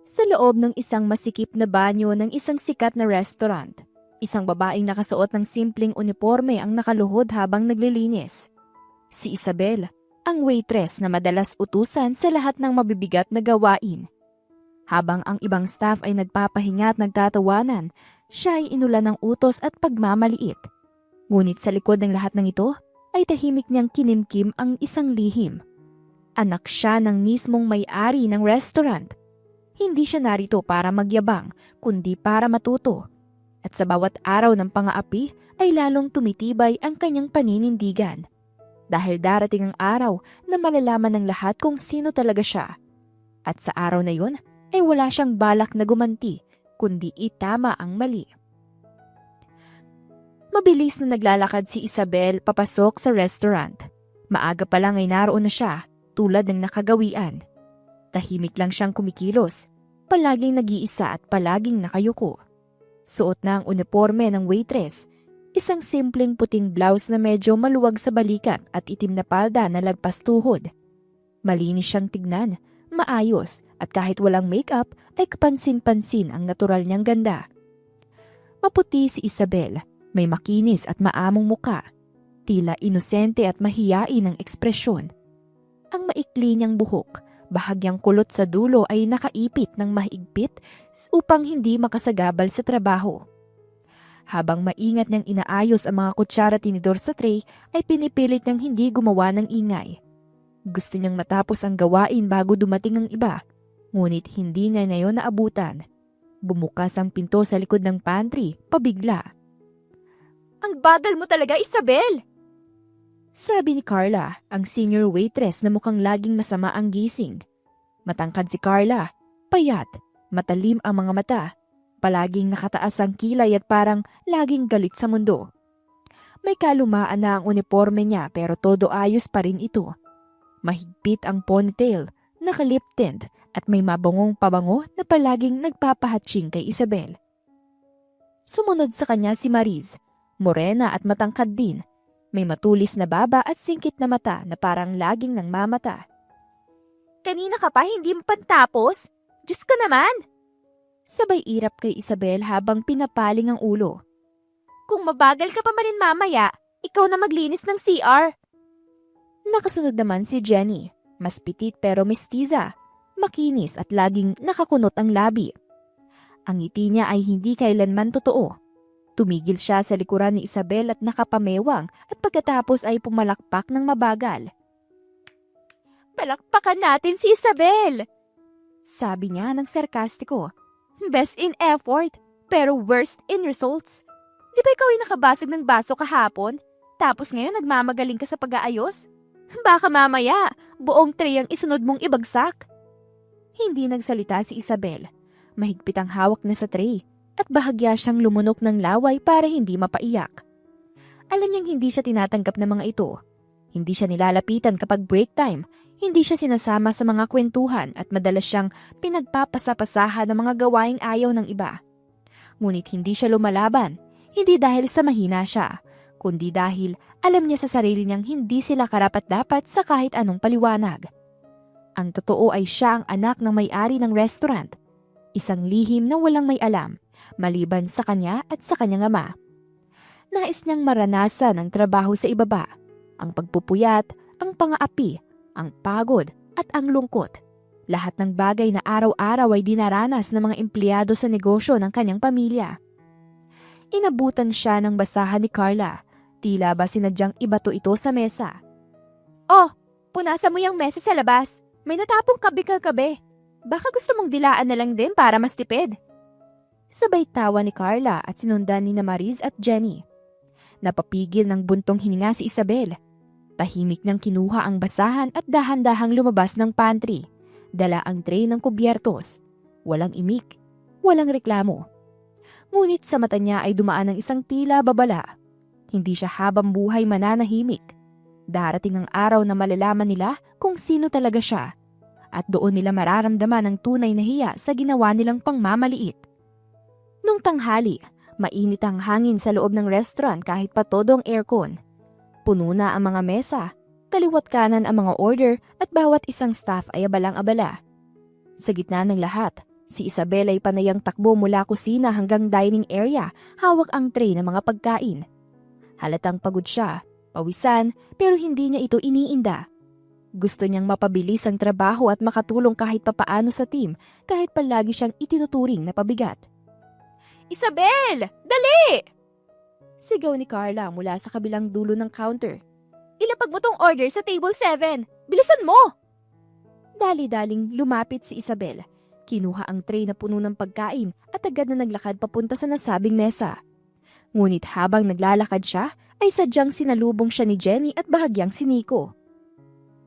Sa loob ng isang masikip na banyo ng isang sikat na restaurant, isang babaeng nakasuot ng simpleng uniforme ang nakaluhod habang naglilinis. Si Isabel, ang waitress na madalas utusan sa lahat ng mabibigat na gawain. Habang ang ibang staff ay nagpapahinga at nagtatawanan, siya ay inulan ng utos at pagmamaliit. Ngunit sa likod ng lahat ng ito, ay tahimik niyang kinimkim ang isang lihim. Anak siya ng mismong may-ari ng restaurant. Hindi siya narito para magyabang, kundi para matuto. At sa bawat araw ng pang-aapi ay lalong tumitibay ang kanyang paninindigan. Dahil darating ang araw na malalaman ng lahat kung sino talaga siya. At sa araw na yun ay wala siyang balak na gumanti, kundi itama ang mali. Mabilis na naglalakad si Isabel papasok sa restaurant. Maaga pa lang ay naroon na siya, tulad ng nakagawian. Tahimik lang siyang kumikilos, palaging nag-iisa at palaging nakayuko. Suot na ang uniforme ng waitress, isang simpleng puting blouse na medyo maluwag sa balikat at itim na palda na lagpas tuhod. Malinis siyang tignan, maayos at kahit walang makeup ay kapansin-pansin ang natural niyang ganda. Maputi si Isabel, may makinis at maamong muka, tila inosente at mahiyain ang ekspresyon. Ang maikli niyang buhok, bahagyang kulot sa dulo ay nakaipit ng mahigpit upang hindi makasagabal sa trabaho. Habang maingat niyang inaayos ang mga kutsara tinidor sa tray, ay pinipilit niyang hindi gumawa ng ingay. Gusto niyang matapos ang gawain bago dumating ang iba, ngunit hindi niya na yun naabutan. Bumukas ang pinto sa likod ng pantry, pabigla. "Ang bagal mo talaga, Isabel!" Sabi ni Carla, ang senior waitress na mukhang laging masama ang gising. Matangkad si Carla, payat, matalim ang mga mata, palaging nakataas ang kilay at parang laging galit sa mundo. May kalumaan na ang uniforme niya pero todo ayos pa rin ito. Mahigpit ang ponytail, naka-lip tint at may mabangong pabango na palaging nagpapahatching kay Isabel. Sumunod sa kanya si Mariz, morena at matangkad din. May matulis na baba at singkit na mata na parang laging nangmamata. "Kanina ka pa hindi mo pantapos? Diyos ko naman!" Sabay irap kay Isabel habang pinapaling ang ulo. "Kung mabagal ka pa man rin mamaya, ikaw na maglinis ng CR." Nakasunod naman si Jenny, mas pitit pero mestiza, makinis at laging nakakunot ang labi. Ang ngiti niya ay hindi kailanman totoo. Tumigil siya sa likuran ni Isabel at nakapamewang at pagkatapos ay pumalakpak ng mabagal. "Palakpakan natin si Isabel!" Sabi niya ng sarkastiko. "Best in effort, pero worst in results. Di ba ikaw ay nakabasag ng baso kahapon? Tapos ngayon nagmamagaling ka sa pag-aayos? Baka mamaya, buong tray ang isunod mong ibagsak." Hindi nagsalita si Isabel. Mahigpit ang hawak na sa tray. At bahagya siyang lumunok ng laway para hindi mapaiyak. Alam niyang hindi siya tinatanggap ng mga ito. Hindi siya nilalapitan kapag break time, hindi siya sinasama sa mga kwentuhan at madalas siyang pinagpapasapasahan ng mga gawaing ayaw ng iba. Ngunit hindi siya lumalaban, hindi dahil sa mahina siya, kundi dahil alam niya sa sarili niyang hindi sila karapat-dapat sa kahit anong paliwanag. Ang totoo ay siya ang anak ng may-ari ng restaurant, isang lihim na walang may alam, maliban sa kanya at sa kanyang ama. Nais niyang maranasan ang trabaho sa ibaba, ang pagpupuyat, ang pang-aapi, ang pagod at ang lungkot. Lahat ng bagay na araw-araw ay dinaranas ng mga empleyado sa negosyo ng kanyang pamilya. Inabutan siya ng basahan ni Carla, tila ba sinadyang ibato ito sa mesa. "Oh, punasan mo yung mesa sa labas. May natapong kabi-kabi. Baka gusto mong dilaan na lang din para mas tipid." Sabay tawa ni Carla at sinundan ni Mariz at Jenny. Napapigil ng buntong hininga si Isabel. Tahimik niyang kinuha ang basahan at dahan-dahang lumabas ng pantry. Dala ang tray ng kubyertos. Walang imik, walang reklamo. Ngunit sa mata niya ay dumaan ng isang tila babala. Hindi siya habang buhay mananahimik. Darating ang araw na malalaman nila kung sino talaga siya. At doon nila mararamdaman ang tunay na hiya sa ginawa nilang pangmamaliit. Nung tanghali, mainit ang hangin sa loob ng restaurant kahit pa todo ang aircon. Puno na ang mga mesa, kaliwat kanan ang mga order at bawat isang staff ay abalang-abala. Sa gitna ng lahat, Si Isabel ay panayang takbo mula kusina hanggang dining area, hawak ang tray ng mga pagkain. Halatang pagod siya, pawisan, pero hindi niya ito iniinda. Gusto niyang mapabilis ang trabaho at makatulong kahit papaano sa team, kahit palagi siyang itinuturing na pabigat. Isabel! Dali! Sigaw ni Carla mula sa kabilang dulo ng counter. Ilapag mo tong order sa table 7! Bilisan mo! Dali-daling lumapit si Isabel. Kinuha ang tray na puno ng pagkain at agad na naglakad papunta sa nasabing mesa. Ngunit habang naglalakad siya, ay sadyang sinalubong siya ni Jenny at bahagyang si Nico.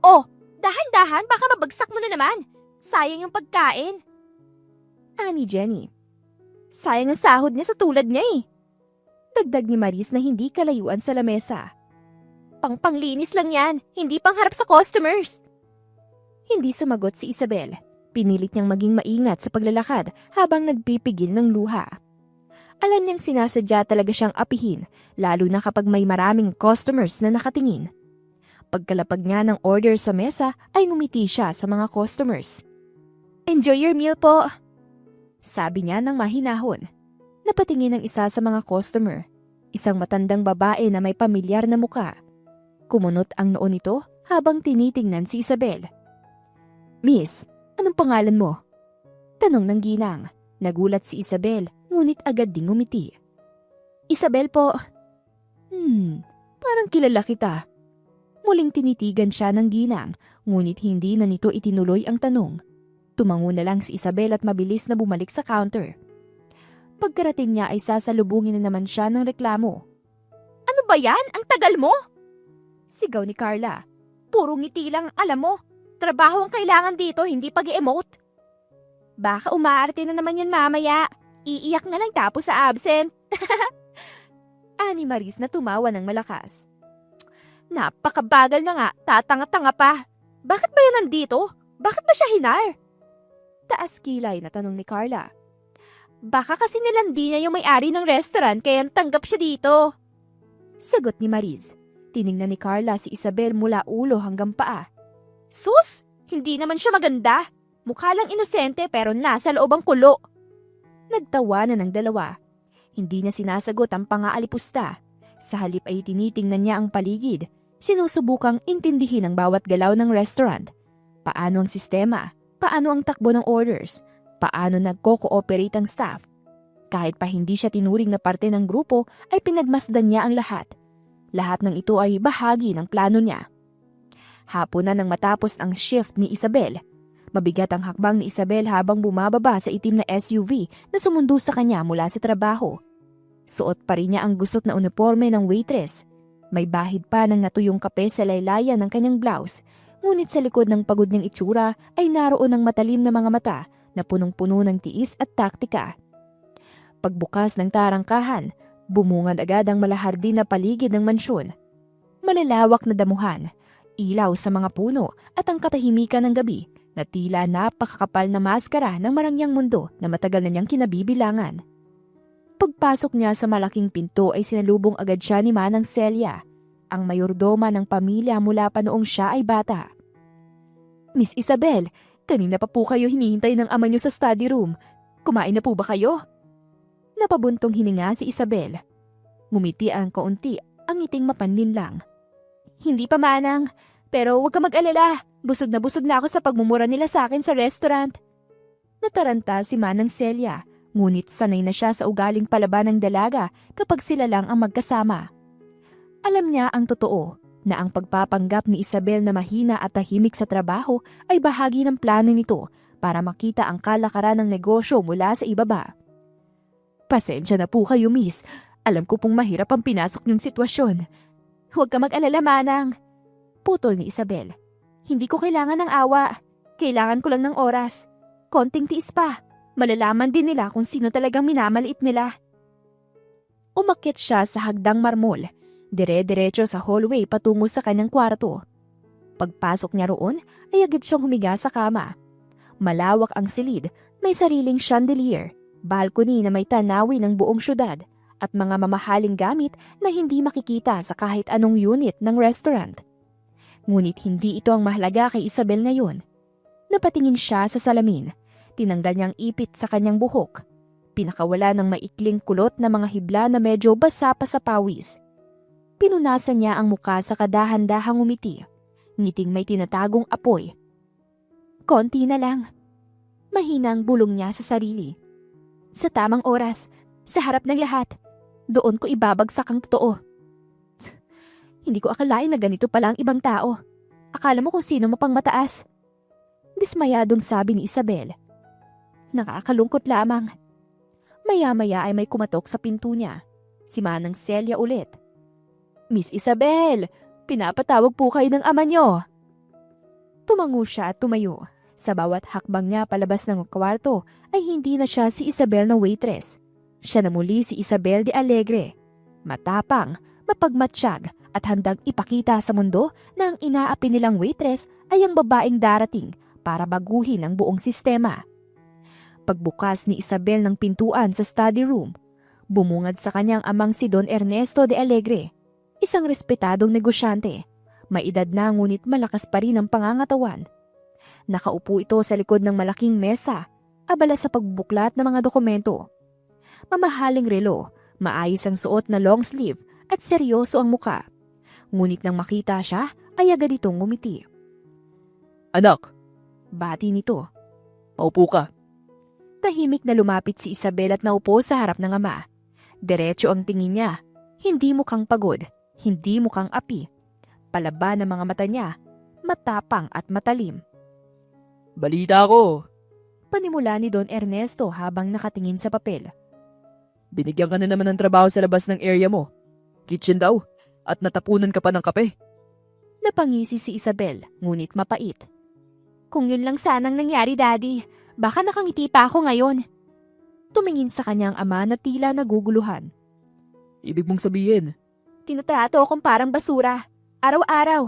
Oh, dahan-dahan, baka mabagsak mo na naman. Sayang yung pagkain. Ani Jenny. Sayang ang sahod niya sa tulad niya eh. Dagdag ni Maris na hindi kalayuan sa lamesa. Pang-panglinis lang yan, hindi pangharap sa customers. Hindi sumagot si Isabel. Pinilit niyang maging maingat sa paglalakad habang nagpipigil ng luha. Alam niyang sinasadya talaga siyang apihin, lalo na kapag may maraming customers na nakatingin. Pagkalapag niya ng order sa mesa ay ngumiti siya sa mga customers. Enjoy your meal po, sabi niya ng mahinahon. Napatingin ang isa sa mga customer, isang matandang babae na may pamilyar na muka. Kumunot ang noo nito habang tinitingnan si Isabel. Miss, anong pangalan mo? Tanong ng ginang. Nagulat si Isabel, ngunit agad ding ngumiti. Isabel po. Parang kilala kita. Muling tinitigan siya ng ginang, ngunit hindi na nito itinuloy ang tanong. Tumango na lang si Isabel at mabilis na bumalik sa counter. Pagkarating niya ay sasalubungin na naman siya ng reklamo. Ano ba yan? Ang tagal mo? Sigaw ni Carla. Puro ngiti lang, alam mo. Trabaho ang kailangan dito, hindi pag-emote. Baka umaarte na naman yan mamaya. Iiyak na lang tapos sa absent. Ani Maris na tumawa ng malakas. Napakabagal na nga, tatanga-tanga pa. Bakit ba yan nandito? Bakit ba siya hinar? Taas kilay na tanong ni Carla. Baka kasi nilandi niya yung may-ari ng restaurant kaya natanggap siya dito. Sagot ni Maris. Tiningnan ni Carla si Isabel mula ulo hanggang paa. Sus! Hindi naman siya maganda. Mukha lang inosente pero nasa loob ang kulo. Nagtawanan ng dalawa. Hindi niya sinasagot ang pangaalipusta. Sa halip ay tinitingnan niya ang paligid. Sinusubukang intindihin ang bawat galaw ng restaurant. Paano ang sistema? Paano ang takbo ng orders? Paano nagko-cooperate ang staff? Kahit pa hindi siya tinuring na parte ng grupo, ay pinagmasdan niya ang lahat. Lahat ng ito ay bahagi ng plano niya. Hapon na nang matapos ang shift ni Isabel. Mabigat ang hakbang ni Isabel habang bumababa sa itim na SUV na sumundo sa kanya mula sa trabaho. Suot pa rin niya ang gusot na uniforme ng waitress. May bahid pa ng natuyong kape sa laylayan ng kanyang blouse, ngunit sa likod ng pagod niyang itsura ay naroon ang matalim na mga mata na punong-puno ng tiis at taktika. Pagbukas ng tarangkahan, bumungad agad ang malahardin na paligid ng mansyon. Malalawak na damuhan, ilaw sa mga puno at ang katahimikan ng gabi na tila napakakapal na maskara ng marangyang mundo na matagal na niyang kinabibilangan. Pagpasok niya sa malaking pinto ay sinalubong agad siya ni Manang Celia, ang mayordoma ng pamilya mula pa noong siya ay bata. Miss Isabel, kanina pa po kayo hinihintay ng ama niyo sa study room. Kumain na po ba kayo? Napabuntong hininga si Isabel. Ngumiti ang kaunti, ang ngiting mapanlin lang. Hindi pa Manang, pero huwag ka mag-alala. Busog na ako sa pagmumura nila sa akin sa restaurant. Nataranta si Manang Celia, ngunit sanay na siya sa ugaling palaban ng dalaga kapag sila lang ang magkasama. Alam niya ang totoo, na ang pagpapanggap ni Isabel na mahina at tahimik sa trabaho ay bahagi ng plano nito para makita ang kalakaran ng negosyo mula sa ibaba. Pasensya na po kayo, miss. Alam ko pong mahirap ang pinasok niyong sitwasyon. Huwag ka mag-alala, Manang. Putol ni Isabel. Hindi ko kailangan ng awa. Kailangan ko lang ng oras. Konting tiis pa. Malalaman din nila kung sino talagang minamaliit nila. Umakyat siya sa hagdang marmol. Dire-diretso sa hallway patungo sa kanyang kwarto. Pagpasok niya roon, ay agad siyang humiga sa kama. Malawak ang silid, may sariling chandelier, balcony na may tanawin ng buong syudad, at mga mamahaling gamit na hindi makikita sa kahit anong unit ng restaurant. Ngunit hindi ito ang mahalaga kay Isabel ngayon. Napatingin siya sa salamin. Tinanggal niyang ipit sa kanyang buhok. Pinakawala ng maikling kulot na mga hibla na medyo basa pa sa pawis. Pinunasan niya ang muka sa kadahan-dahang umiti. Ngiting may tinatagong apoy. Konti na lang. Mahinang bulong niya sa sarili. Sa tamang oras, sa harap ng lahat, doon ko ibabagsak ang totoo. Hindi ko akalain na ganito pala ang ibang tao. Akala mo kung sino mapang mataas. Dismayadong sabi ni Isabel. Nakakalungkot lamang. Maya-maya ay may kumatok sa pinto niya. Si Manang Celia ulit. Miss Isabel, pinapatawag po kayo ng ama niyo. Tumango siya at tumayo. Sa bawat hakbang niya palabas ng kwarto ay hindi na siya si Isabel na waitress. Siya na muli si Isabel de Alegre. Matapang, mapagmatsyag at handang ipakita sa mundo na ang inaapi nilang waitress ay ang babaeng darating para baguhin ang buong sistema. Pagbukas ni Isabel ng pintuan sa study room, bumungad sa kanyang amang si Don Ernesto de Alegre, isang respetadong negosyante. May edad na ngunit malakas pa rin ang pangangatawan. Nakaupo ito sa likod ng malaking mesa, abala sa pagbuklat ng mga dokumento. Mamahaling relo, maayos ang suot na long sleeve at seryoso ang muka. Ngunit nang makita siya, ay agad itong ngumiti. Anak, Bati nito. paupo ka. Tahimik na lumapit si Isabel at naupo sa harap ng ama. Diretso ang tingin niya. Hindi mukhang pagod, hindi mukhang api. Palaban ang mga mata niya, matapang at matalim. Balita ko, Panimula ni Don Ernesto habang nakatingin sa papel. binigyan ka na naman ng trabaho sa labas ng area mo. Kitchen daw, at natapunan ka pa ng kape. Napangisi si Isabel, ngunit mapait. Kung yun lang sanang nangyari, Daddy, baka nakangiti pa ako ngayon. Tumingin sa kanyang ama na tila naguguluhan. Ibig mong sabihin, Tinatrato akong parang basura. Araw-araw.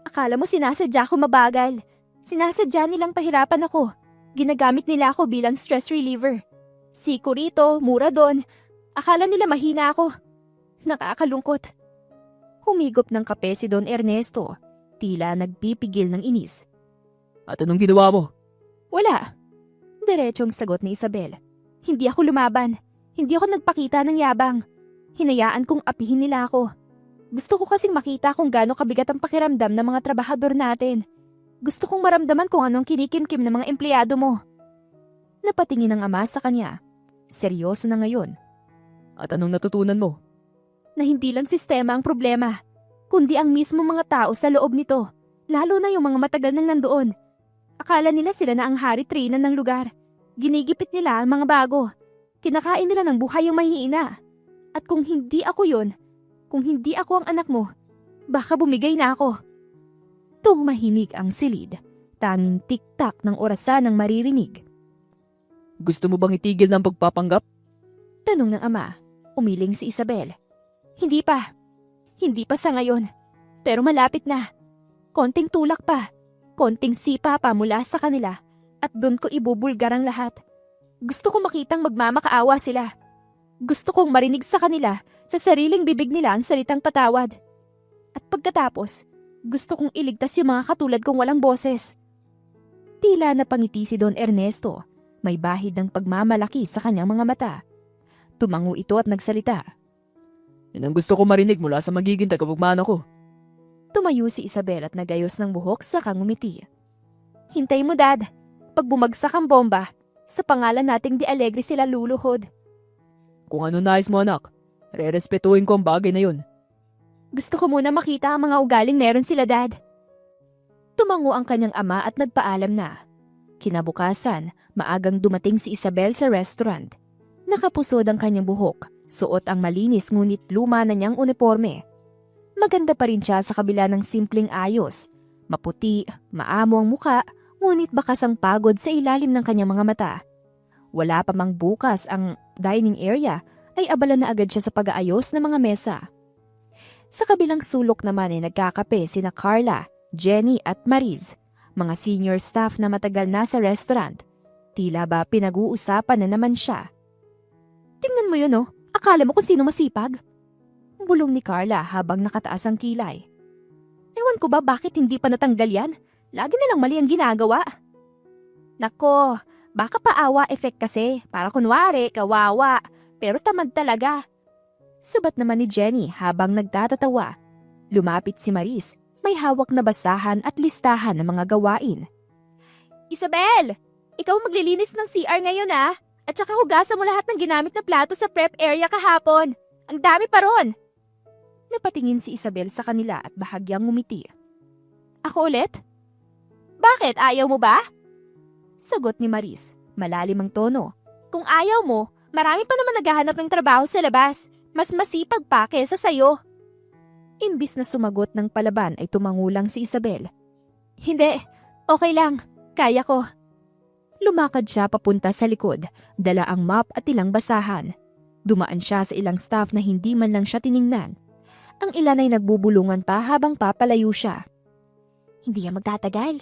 Akala mo sinasadya ko mabagal. Sinasadya nilang pahirapan ako. Ginagamit nila ako bilang stress reliever. Siko rito, mura doon. Akala nila mahina ako. Nakakalungkot. Humigop ng kape si Don Ernesto. Tila nagpipigil ng inis. at anong ginawa mo? Wala. Diretsong sagot ni Isabel. Hindi ako lumaban. Hindi ako nagpakita ng yabang. Hinayaan kong apihin nila ako. Gusto ko kasing makita kung gaano kabigat ang pakiramdam ng mga trabahador natin. Gusto kong maramdaman kung anong kinikimkim ng mga empleyado mo. Napatingin ang ama sa kanya. Seryoso na ngayon. At anong natutunan mo? Na hindi lang sistema ang problema, kundi ang mismo mga tao sa loob nito. Lalo na yung mga matagal nang nandoon. Akala nila sila na ang hari-trina ng lugar. Ginigipit nila ang mga bago. Kinakain nila ng buhay yung mahihina. At kung hindi ako yun, kung hindi ako ang anak mo, baka bumigay na ako. Tumahimik ang silid. Tanging tik-tak ng orasan ang maririnig. Gusto mo bang itigil ng pagpapanggap? Tanong ng ama. Umiling si Isabel. Hindi pa. Hindi pa sa ngayon. Pero malapit na. Konting tulak pa. Konting sipa pa mula sa kanila. At doon ko ibubulgar ang lahat. Gusto ko makitang magmamakaawa sila. Gusto kong marinig sa kanila, sa sariling bibig nila ang salitang patawad. At pagkatapos, gusto kong iligtas yung mga katulad kong walang boses. Tila napangiti si Don Ernesto. May bahid ng pagmamalaki sa kanyang mga mata. Tumango ito at nagsalita. Yan ang gusto ko marinig mula sa magiging tagapagmana ko. Tumayo si Isabel at nagayos ng buhok sa kangumiti. Hintay mo, Dad. Pag bumagsak ang bomba, sa pangalan nating Di Alegre sila luluhod. Kung ano nais mo anak, re-respetuhin ko ang bagay na yun. Gusto ko muna makita ang mga ugaling meron sila, Dad. Tumango ang kanyang ama at nagpaalam na. Kinabukasan, maagang dumating si Isabel sa restaurant. Nakapusod ang kanyang buhok, suot ang malinis ngunit luma na niyang uniforme. Maganda pa rin siya sa kabila ng simpleng ayos. Maputi, maamo ang muka, ngunit bakas ang pagod sa ilalim ng kanyang mga mata. Wala pa mang bukas ang dining area ay abala na agad siya sa pag-aayos ng mga mesa. Sa kabilang sulok naman ay nagkakape sina Carla, Jenny at Mariz, mga senior staff na matagal na sa restaurant. Tila ba pinag-uusapan na naman siya. Tingnan mo yun, oh. Akala mo kung sino masipag? Bulong ni Carla habang nakataas ang kilay. Ewan ko ba bakit hindi pa natanggal yan? Lagi nilang mali ang ginagawa. Nako, Baka paawa effect kasi, para kunwari, kawawa, pero tamad talaga. Sabat naman ni Jenny habang nagtatatawa. Lumapit si Maris, may hawak na basahan at listahan ng mga gawain. Isabel! Ikaw maglilinis ng CR ngayon ah! At saka hugasan mo lahat ng ginamit na plato sa prep area kahapon. Ang dami pa ron! Napatingin si Isabel sa kanila at bahagyang ngumiti. Ako ulit? Bakit? Ayaw mo ba? Sagot ni Maris, malalim ang tono. Kung ayaw mo, marami pa naman naghahanap ng trabaho sa labas. Mas masipag pa kesa sayo. Imbis na sumagot ng palaban ay tumangulang si Isabel. Hindi, okay lang. Kaya ko. Lumakad siya papunta sa likod, dala ang mop at ilang basahan. Dumaan siya sa ilang staff na hindi man lang siya tiningnan. Ang ilan ay nagbubulungan pa habang papalayo siya. Hindi yan magtatagal.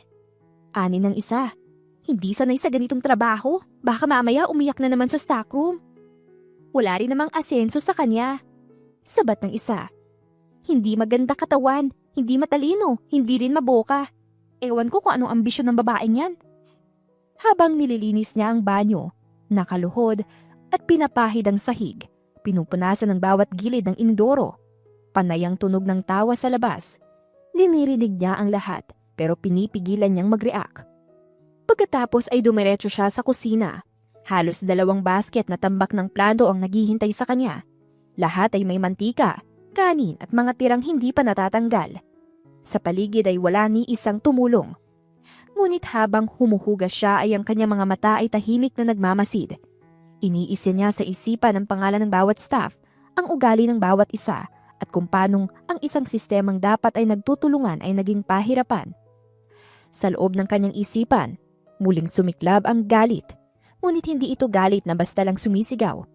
Ani ng isa. Hindi sanay sa ganitong trabaho. Baka mamaya umiyak na naman sa stockroom. Wala rin namang asenso sa kanya. Sabat ng isa. Hindi maganda katawan, hindi matalino, hindi rin maboka. Ewan ko kung anong ambisyon ng babaeng yan. Habang nililinis niya ang banyo, nakaluhod at pinapahid ang sahig, pinupunasan ng bawat gilid ng inidoro. Panay ang tunog ng tawa sa labas. Dinirinig niya ang lahat pero pinipigilan niyang mag-react. Pagkatapos ay dumiretso siya sa kusina. Halos 2 basket na tambak ng plado ang naghihintay sa kanya. Lahat ay may mantika, kanin at mga tirang hindi pa natatanggal. Sa paligid ay wala ni isang tumulong. Ngunit habang humuhugas siya ay ang kanyang mga mata ay tahimik na nagmamasid. Iniisa niya sa isipan ang pangalan ng bawat staff, ang ugali ng bawat isa, at kung paanong ang isang sistemang dapat ay nagtutulungan ay naging pahirapan. Sa loob ng kanyang isipan, muling sumiklab ang galit. Ngunit hindi ito galit na basta lang sumisigaw.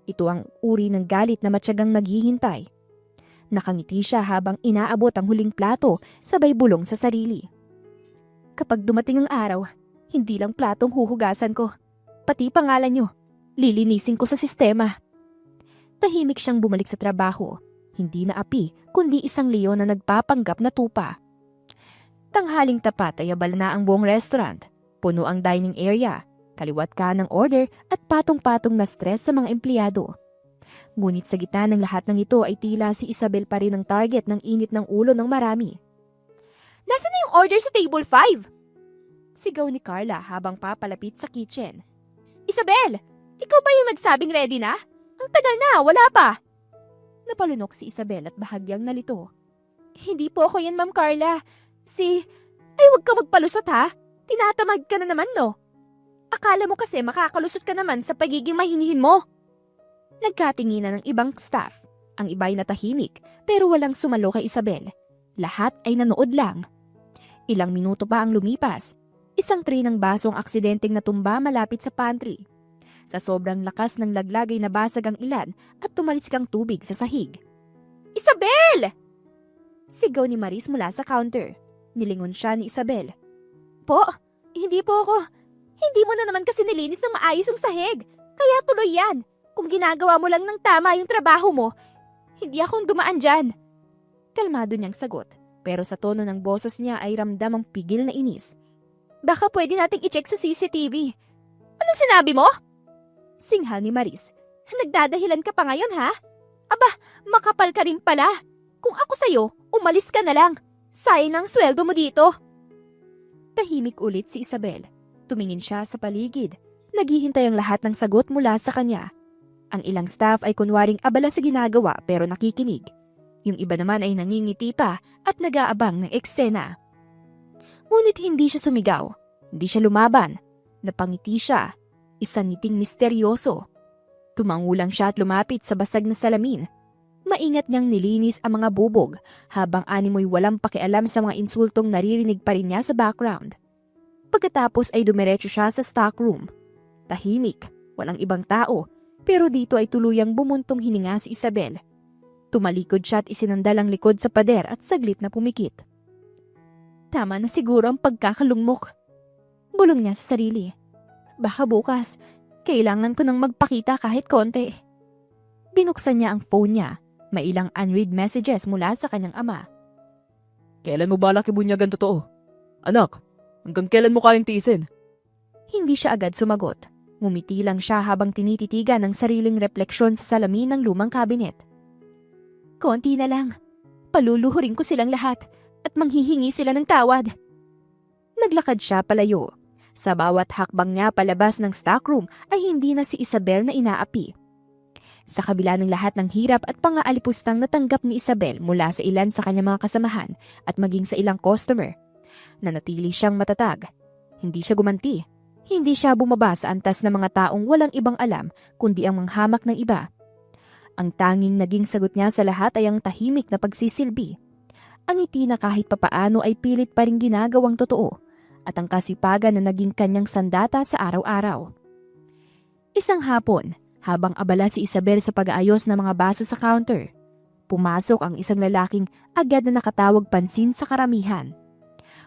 Ito ang uri ng galit na matyagang naghihintay. Nakangiti siya habang inaabot ang huling plato sabay bulong sa sarili. Kapag dumating ang araw, hindi lang platong huhugasan ko. Pati pangalan nyo, lilinisin ko sa sistema. Tahimik siyang bumalik sa trabaho. Hindi na api, kundi isang leon na nagpapanggap na tupa. Tanghaling tapat ay abala na ang buong restaurant. Puno ang dining area. Kaliwat ka ng order at patong-patong na stress sa mga empleyado. Ngunit sa gitna ng lahat ng ito ay tila si Isabel pa rin ang target ng init ng ulo ng marami. Nasaan na yung order sa table 5? Sigaw ni Carla habang papalapit sa kitchen. Isabel! Ikaw ba yung nagsabing ready na? Ang tagal na, wala pa! Napalunok si Isabel at bahagyang nalito. Hindi po ako yan, Ma'am Carla. Ay, huwag ka magpalusot ha. Tinatamad ka na naman no. Akala mo kasi makakalusot ka naman sa pagiging mahinihin mo. Nagkatinginan ng ibang staff. Ang iba ay natahimik pero walang sumalo kay Isabel. Lahat ay nanood lang. Ilang minuto pa ang lumipas. Isang tray ng basong aksidenteng natumba malapit sa pantry. Sa sobrang lakas ng laglag ay nabasag ang ilan at tumalis kang tubig sa sahig. Isabel! Sigaw ni Maris mula sa counter. Nilingon siya ni Isabel. Po, hindi po ako. Hindi mo na naman kasi nilinis ng maayos ang sahig. Kaya tuloy yan. Kung ginagawa mo lang ng tama yung trabaho mo, hindi akong dumaan dyan. Kalmado niyang sagot, pero sa tono ng boses niya ay ramdam ang pigil na inis. Baka pwede nating i-check sa CCTV. Anong sinabi mo? Singhal ni Maris. Nagdadahilan ka pa ngayon ha? Aba, makapal ka rin pala. Kung ako sa'yo, umalis ka na lang. Sayang ang sweldo mo dito. Tahimik ulit si Isabel. Tumingin siya sa paligid. Naghihintay ang lahat ng sagot mula sa kanya. Ang ilang staff ay kunwaring abala sa ginagawa pero nakikinig. Yung iba naman ay nangingiti pa at nag-aabang ng eksena. Ngunit hindi siya sumigaw. Hindi siya lumaban. Napangiti siya. Isang ngiting misteryoso. Tumangulang siya at lumapit sa basag na salamin. Maingat niyang nilinis ang mga bubog habang animoy walang pakialam sa mga insultong naririnig pa rin niya sa background. Pagkatapos ay dumiretso siya sa stockroom. Tahimik, walang ibang tao, pero dito ay tuluyang bumuntong hininga si Isabel. Tumalikod siya at isinandal ang likod sa pader at saglit na pumikit. Tama na siguro ang pagkakalungmok. Bulong niya sa sarili. Baka bukas, kailangan ko nang magpakita kahit konti. Binuksan niya ang phone niya. May ilang unread messages mula sa kanyang ama. Kailan mo balak ibunyagan totoo? Anak, hanggang kailan mo kayang tiisin? Hindi siya agad sumagot. Ngumiti lang siya habang tinititigan ang sariling refleksyon sa salamin ng lumang kabinet. Konti na lang. Paluluhurin ko silang lahat at manghihingi sila ng tawad. Naglakad siya palayo. Sa bawat hakbang niya palabas ng stockroom ay hindi na si Isabel na inaapi. Sa kabila ng lahat ng hirap at pang-aalipustang natanggap ni Isabel mula sa ilan sa kanyang mga kasamahan at maging sa ilang customer, nanatili siyang matatag. Hindi siya gumanti. Hindi siya bumaba sa antas ng mga taong walang ibang alam kundi ang manghamak ng iba. Ang tanging naging sagot niya sa lahat ay ang tahimik na pagsisilbi. Ang ngiti na kahit papaano ay pilit pa rin ginagawang totoo at ang kasipagan na naging kanyang sandata sa araw-araw. Isang hapon, habang abala si Isabel sa pag-aayos ng mga baso sa counter, pumasok ang isang lalaking agad na nakatawag pansin sa karamihan.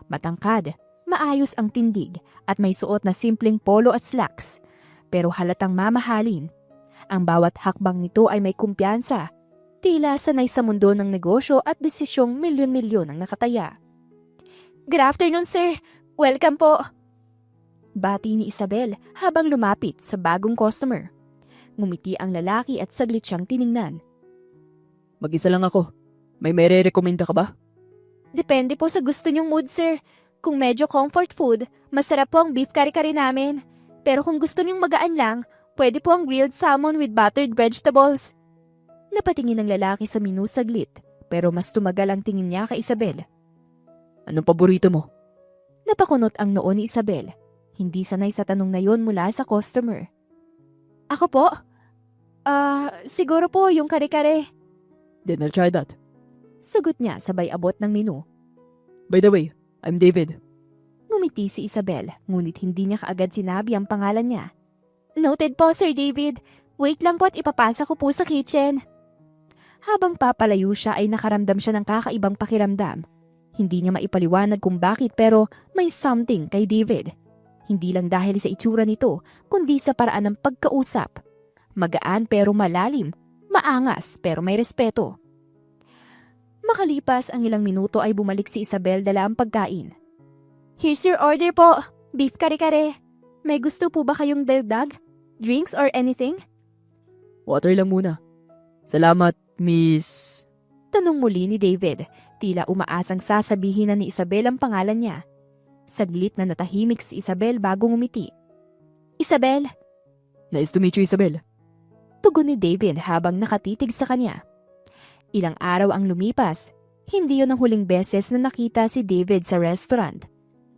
Matangkad, maayos ang tindig at may suot na simpleng polo at slacks, pero halatang mamahalin. Ang bawat hakbang nito ay may kumpiyansa, tila sanay sa mundo ng negosyo at desisyong milyon-milyon ang nakataya. Good afternoon, sir. Welcome po. Bati ni Isabel habang lumapit sa bagong customer. Ngumiti ang lalaki at saglit siyang tiningnan. Mag-isa lang ako. May mere-rekomenda ka ba? Depende po sa gusto niyong mood, sir. Kung medyo comfort food, masarap po ang beef kare-kare namin. Pero kung gusto niyong magaan lang, pwede po ang grilled salmon with buttered vegetables. Napatingin ang lalaki sa menu saglit, pero mas tumagal ang tingin niya kay Isabel. Anong paborito mo? Napakunot ang noo ni Isabel. Hindi sanay sa tanong na yon mula sa customer. Ako po? Siguro po yung kare-kare. Then I'll try that. Sagot niya sabay abot ng menu. By the way, I'm David. Ngumiti si Isabel, ngunit hindi niya kaagad sinabi ang pangalan niya. Noted po, Sir David. Wait lang po at ipapasa ko po sa kitchen. Habang papalayo siya ay nakaramdam siya ng kakaibang pakiramdam. Hindi niya maipaliwanag kung bakit pero may something kay David. Hindi lang dahil sa itsura nito, kundi sa paraan ng pagkausap. Magaan pero malalim, maangas pero may respeto. Makalipas ang ilang minuto ay bumalik si Isabel dala ang pagkain. Here's your order po, beef kare-kare. May gusto po ba kayong dagdag? Drinks or anything? Water lang muna. Salamat, Miss... Tanong muli ni David, tila umaasang sasabihin na ni Isabel ang pangalan niya. Saglit na natahimik si Isabel bago ngumiti. Isabel! Nice to meet you, Isabel. Tugon ni David habang nakatitig sa kanya. Ilang araw ang lumipas, hindi yon ang huling beses na nakita si David sa restaurant.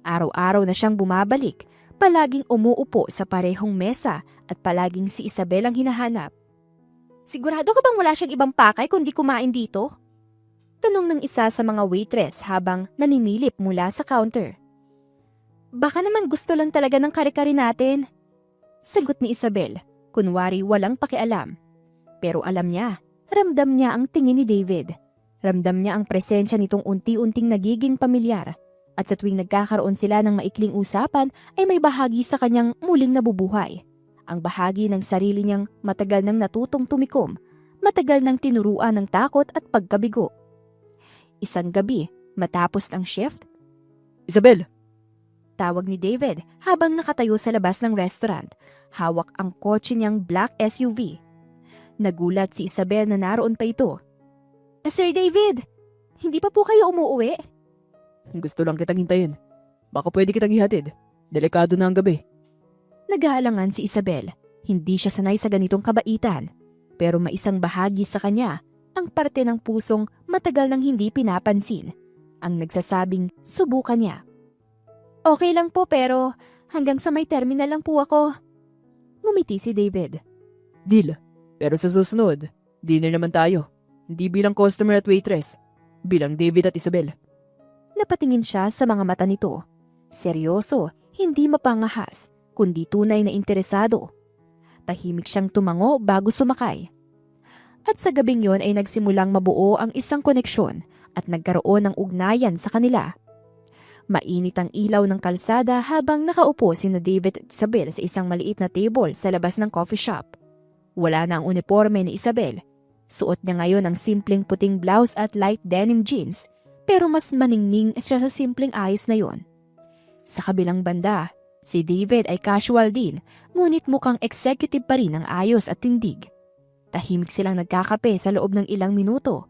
Araw-araw na siyang bumabalik, palaging umuupo sa parehong mesa at palaging si Isabel ang hinahanap. Sigurado ka bang wala siyang ibang pakay kundi kumain dito? Tanong ng isa sa mga waitress habang naninilip mula sa counter. Baka naman gusto lang talaga ng kare-kare natin. Sagot ni Isabel, kunwari walang pakialam. Pero alam niya, ramdam niya ang tingin ni David. Ramdam niya ang presensya nitong unti-unting nagiging pamilyar. At sa tuwing nagkakaroon sila ng maikling usapan ay may bahagi sa kanyang muling nabubuhay. Ang bahagi ng sarili niyang matagal nang natutong tumikom, matagal nang tinuruan ng takot at pagkabigo. Isang gabi, matapos ang shift, Isabel! Tawag ni David habang nakatayo sa labas ng restaurant. Hawak ang kotse niyang black SUV. Nagulat si Isabel na naroon pa ito. Sir David, hindi pa po kayo umuuwi? Gusto lang kitang hintayin. Baka pwede kitang ihatid. Delikado na ang gabi. Nag-aalangan si Isabel. Hindi siya sanay sa ganitong kabaitan. Pero may isang bahagi sa kanya, ang parte ng pusong matagal nang hindi pinapansin. Ang nagsasabing subukan niya. Okay lang po pero hanggang sa may terminal lang po ako. Ngumiti si David. Deal. Pero sa susunod, dinner naman tayo. Hindi bilang customer at waitress. Bilang David at Isabel. Napatingin siya sa mga mata nito. Seryoso, hindi mapangahas, kundi tunay na interesado. Tahimik siyang tumango bago sumakay. At sa gabing yon ay nagsimulang mabuo ang isang koneksyon at nagkaroon ng ugnayan sa kanila. Mainit ang ilaw ng kalsada habang nakaupo sina David at Isabel sa isang maliit na table sa labas ng coffee shop. Wala na ang uniforme ni Isabel. Suot niya ngayon ang simpleng puting blouse at light denim jeans, pero mas maningning siya sa simpleng ayos na yon. Sa kabilang banda, Si David ay casual din, ngunit mukhang executive pa rin ang ayos at tindig. Tahimik silang nagkakape sa loob ng ilang minuto.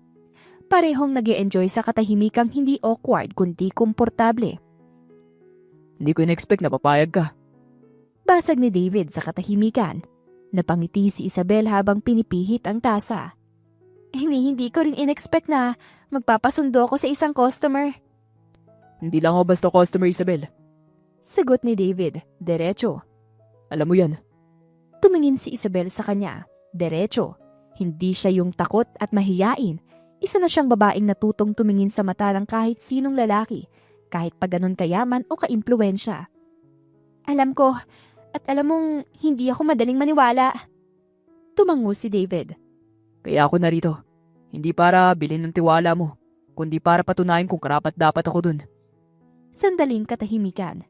Parehong nag-e-enjoy sa katahimikang hindi awkward kundi komportable. Hindi ko in-expect na papayag ka. Basag ni David sa katahimikan. Napangiti si Isabel habang pinipihit ang tasa. Hindi ko rin in-expect na magpapasundo ko sa isang customer. Hindi lang ako basta customer, Isabel. Sagot ni David, derecho. Alam mo yan. Tumingin si Isabel sa kanya, derecho. Hindi siya yung takot at mahiyain. Isa na siyang babaeng natutong tumingin sa mata ng kahit sinong lalaki, kahit pa ganun kayaman o kaimpluwensya. Alam ko, at alam mong hindi ako madaling maniwala. Tumango si David. Kaya ako narito. Hindi para bilhin ng tiwala mo, kundi para patunayan kung karapat dapat ako dun. Sandaling katahimikan.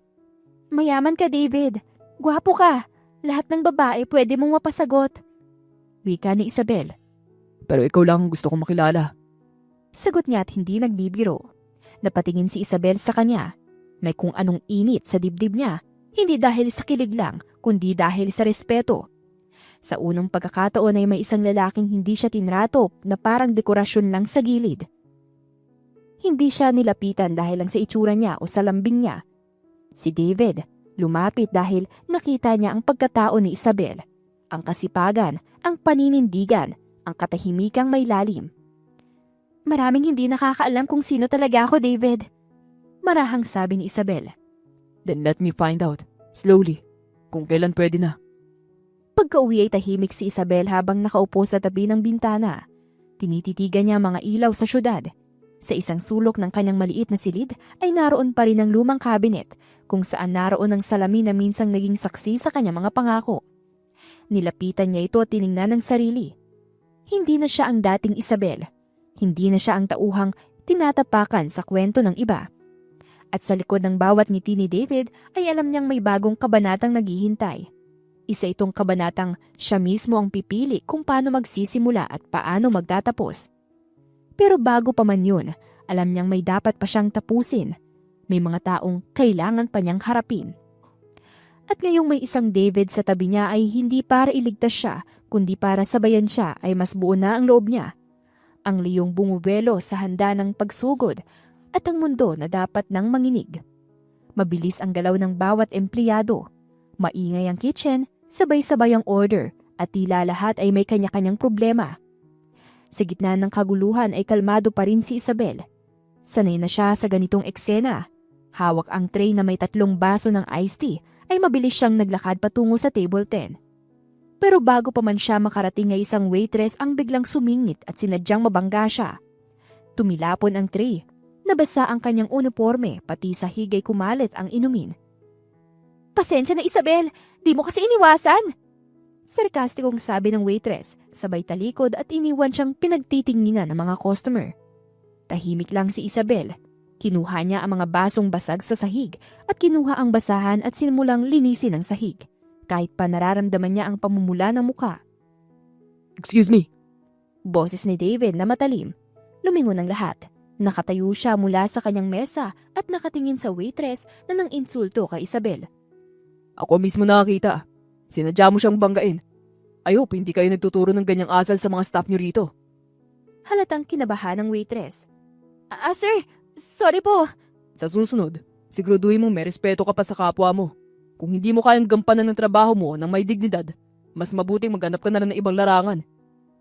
Mayaman ka, David. Gwapo ka. Lahat ng babae pwede mong mapasagot. Wika ni Isabel. Pero ikaw lang ang gusto kong makilala. Sagot niya at hindi nagbibiro. Napatingin si Isabel sa kanya. May kung anong init sa dibdib niya. Hindi dahil sa kilig lang, kundi dahil sa respeto. Sa unang pagkakataon ay may isang lalaking hindi siya tinrato na parang dekorasyon lang sa gilid. Hindi siya nilapitan dahil lang sa itsura niya o sa lambing niya. Si David, lumapit dahil nakita niya ang pagkatao ni Isabel. Ang kasipagan, ang paninindigan, ang katahimikang may lalim. Maraming hindi nakakaalam kung sino talaga ako, David. Marahang sabi ni Isabel. Then let me find out, slowly, kung kailan pwede na. Pagka-uwi ay tahimik si Isabel habang nakaupo sa tabi ng bintana. Tinititigan niya mga ilaw sa syudad. Sa isang sulok ng kanyang maliit na silid ay naroon pa rin ang lumang cabinet kung saan naroon ang salamin na minsang naging saksi sa kanyang mga pangako. Nilapitan niya ito at tiningnan ng sarili. Hindi na siya ang dating Isabel. Hindi na siya ang tauhang tinatapakan sa kwento ng iba. At sa likod ng bawat ngiti ni David ay alam niyang may bagong kabanatang naghihintay. Isa itong kabanatang siya mismo ang pipili kung paano magsisimula at paano magtatapos. Pero bago pa man yun, alam niyang may dapat pa siyang tapusin. May mga taong kailangan pa niyang harapin. At ngayong may isang David sa tabi niya ay hindi para iligtas siya, kundi para sabayan siya ay mas buo na ang loob niya. Ang liyong bumubuelo sa handa ng pagsugod at ang mundo na dapat nang manginig. Mabilis ang galaw ng bawat empleyado. Maingay ang kitchen, sabay-sabay ang order at tila lahat ay may kanya-kanyang problema. Sa gitna ng kaguluhan ay kalmado pa rin si Isabel. Sanay na siya sa ganitong eksena. Hawak ang tray na may 3 baso ng iced tea ay mabilis siyang naglakad patungo sa table 10. Pero bago pa man siya makarating ay isang waitress ang biglang sumingit at sinadyang mabangga siya. Tumilapon ang tray. Nabasa ang kanyang uniforme pati sa higay kumalit ang inumin. Pasensya na, Isabel, di mo kasi iniwasan. Sarkastikong sabi ng waitress, sabay talikod at iniwan siyang pinagtitinginan ng mga customer. Tahimik lang si Isabel. Kinuha niya ang mga basong basag sa sahig at kinuha ang basahan at sinimulang linisin ang sahig. Kahit pa nararamdaman niya ang pamumula ng muka. Excuse me. Boses ni David na matalim. Lumingon ang lahat. Nakatayo siya mula sa kanyang mesa at nakatingin sa waitress na nang insulto kay Isabel. Ako mismo nakakita. Sinadya mo siyang banggain. I hope hindi kayo nagtuturo ng ganyang asal sa mga staff niyo rito. Halatang kinabahan ng waitress. Sir, sorry po. Sa susunod, siguraduhin mong may respeto ka pa sa kapwa mo. Kung hindi mo kayang gampanan ng trabaho mo ng may dignidad, mas mabuting maghanap ka na lang ng ibang larangan.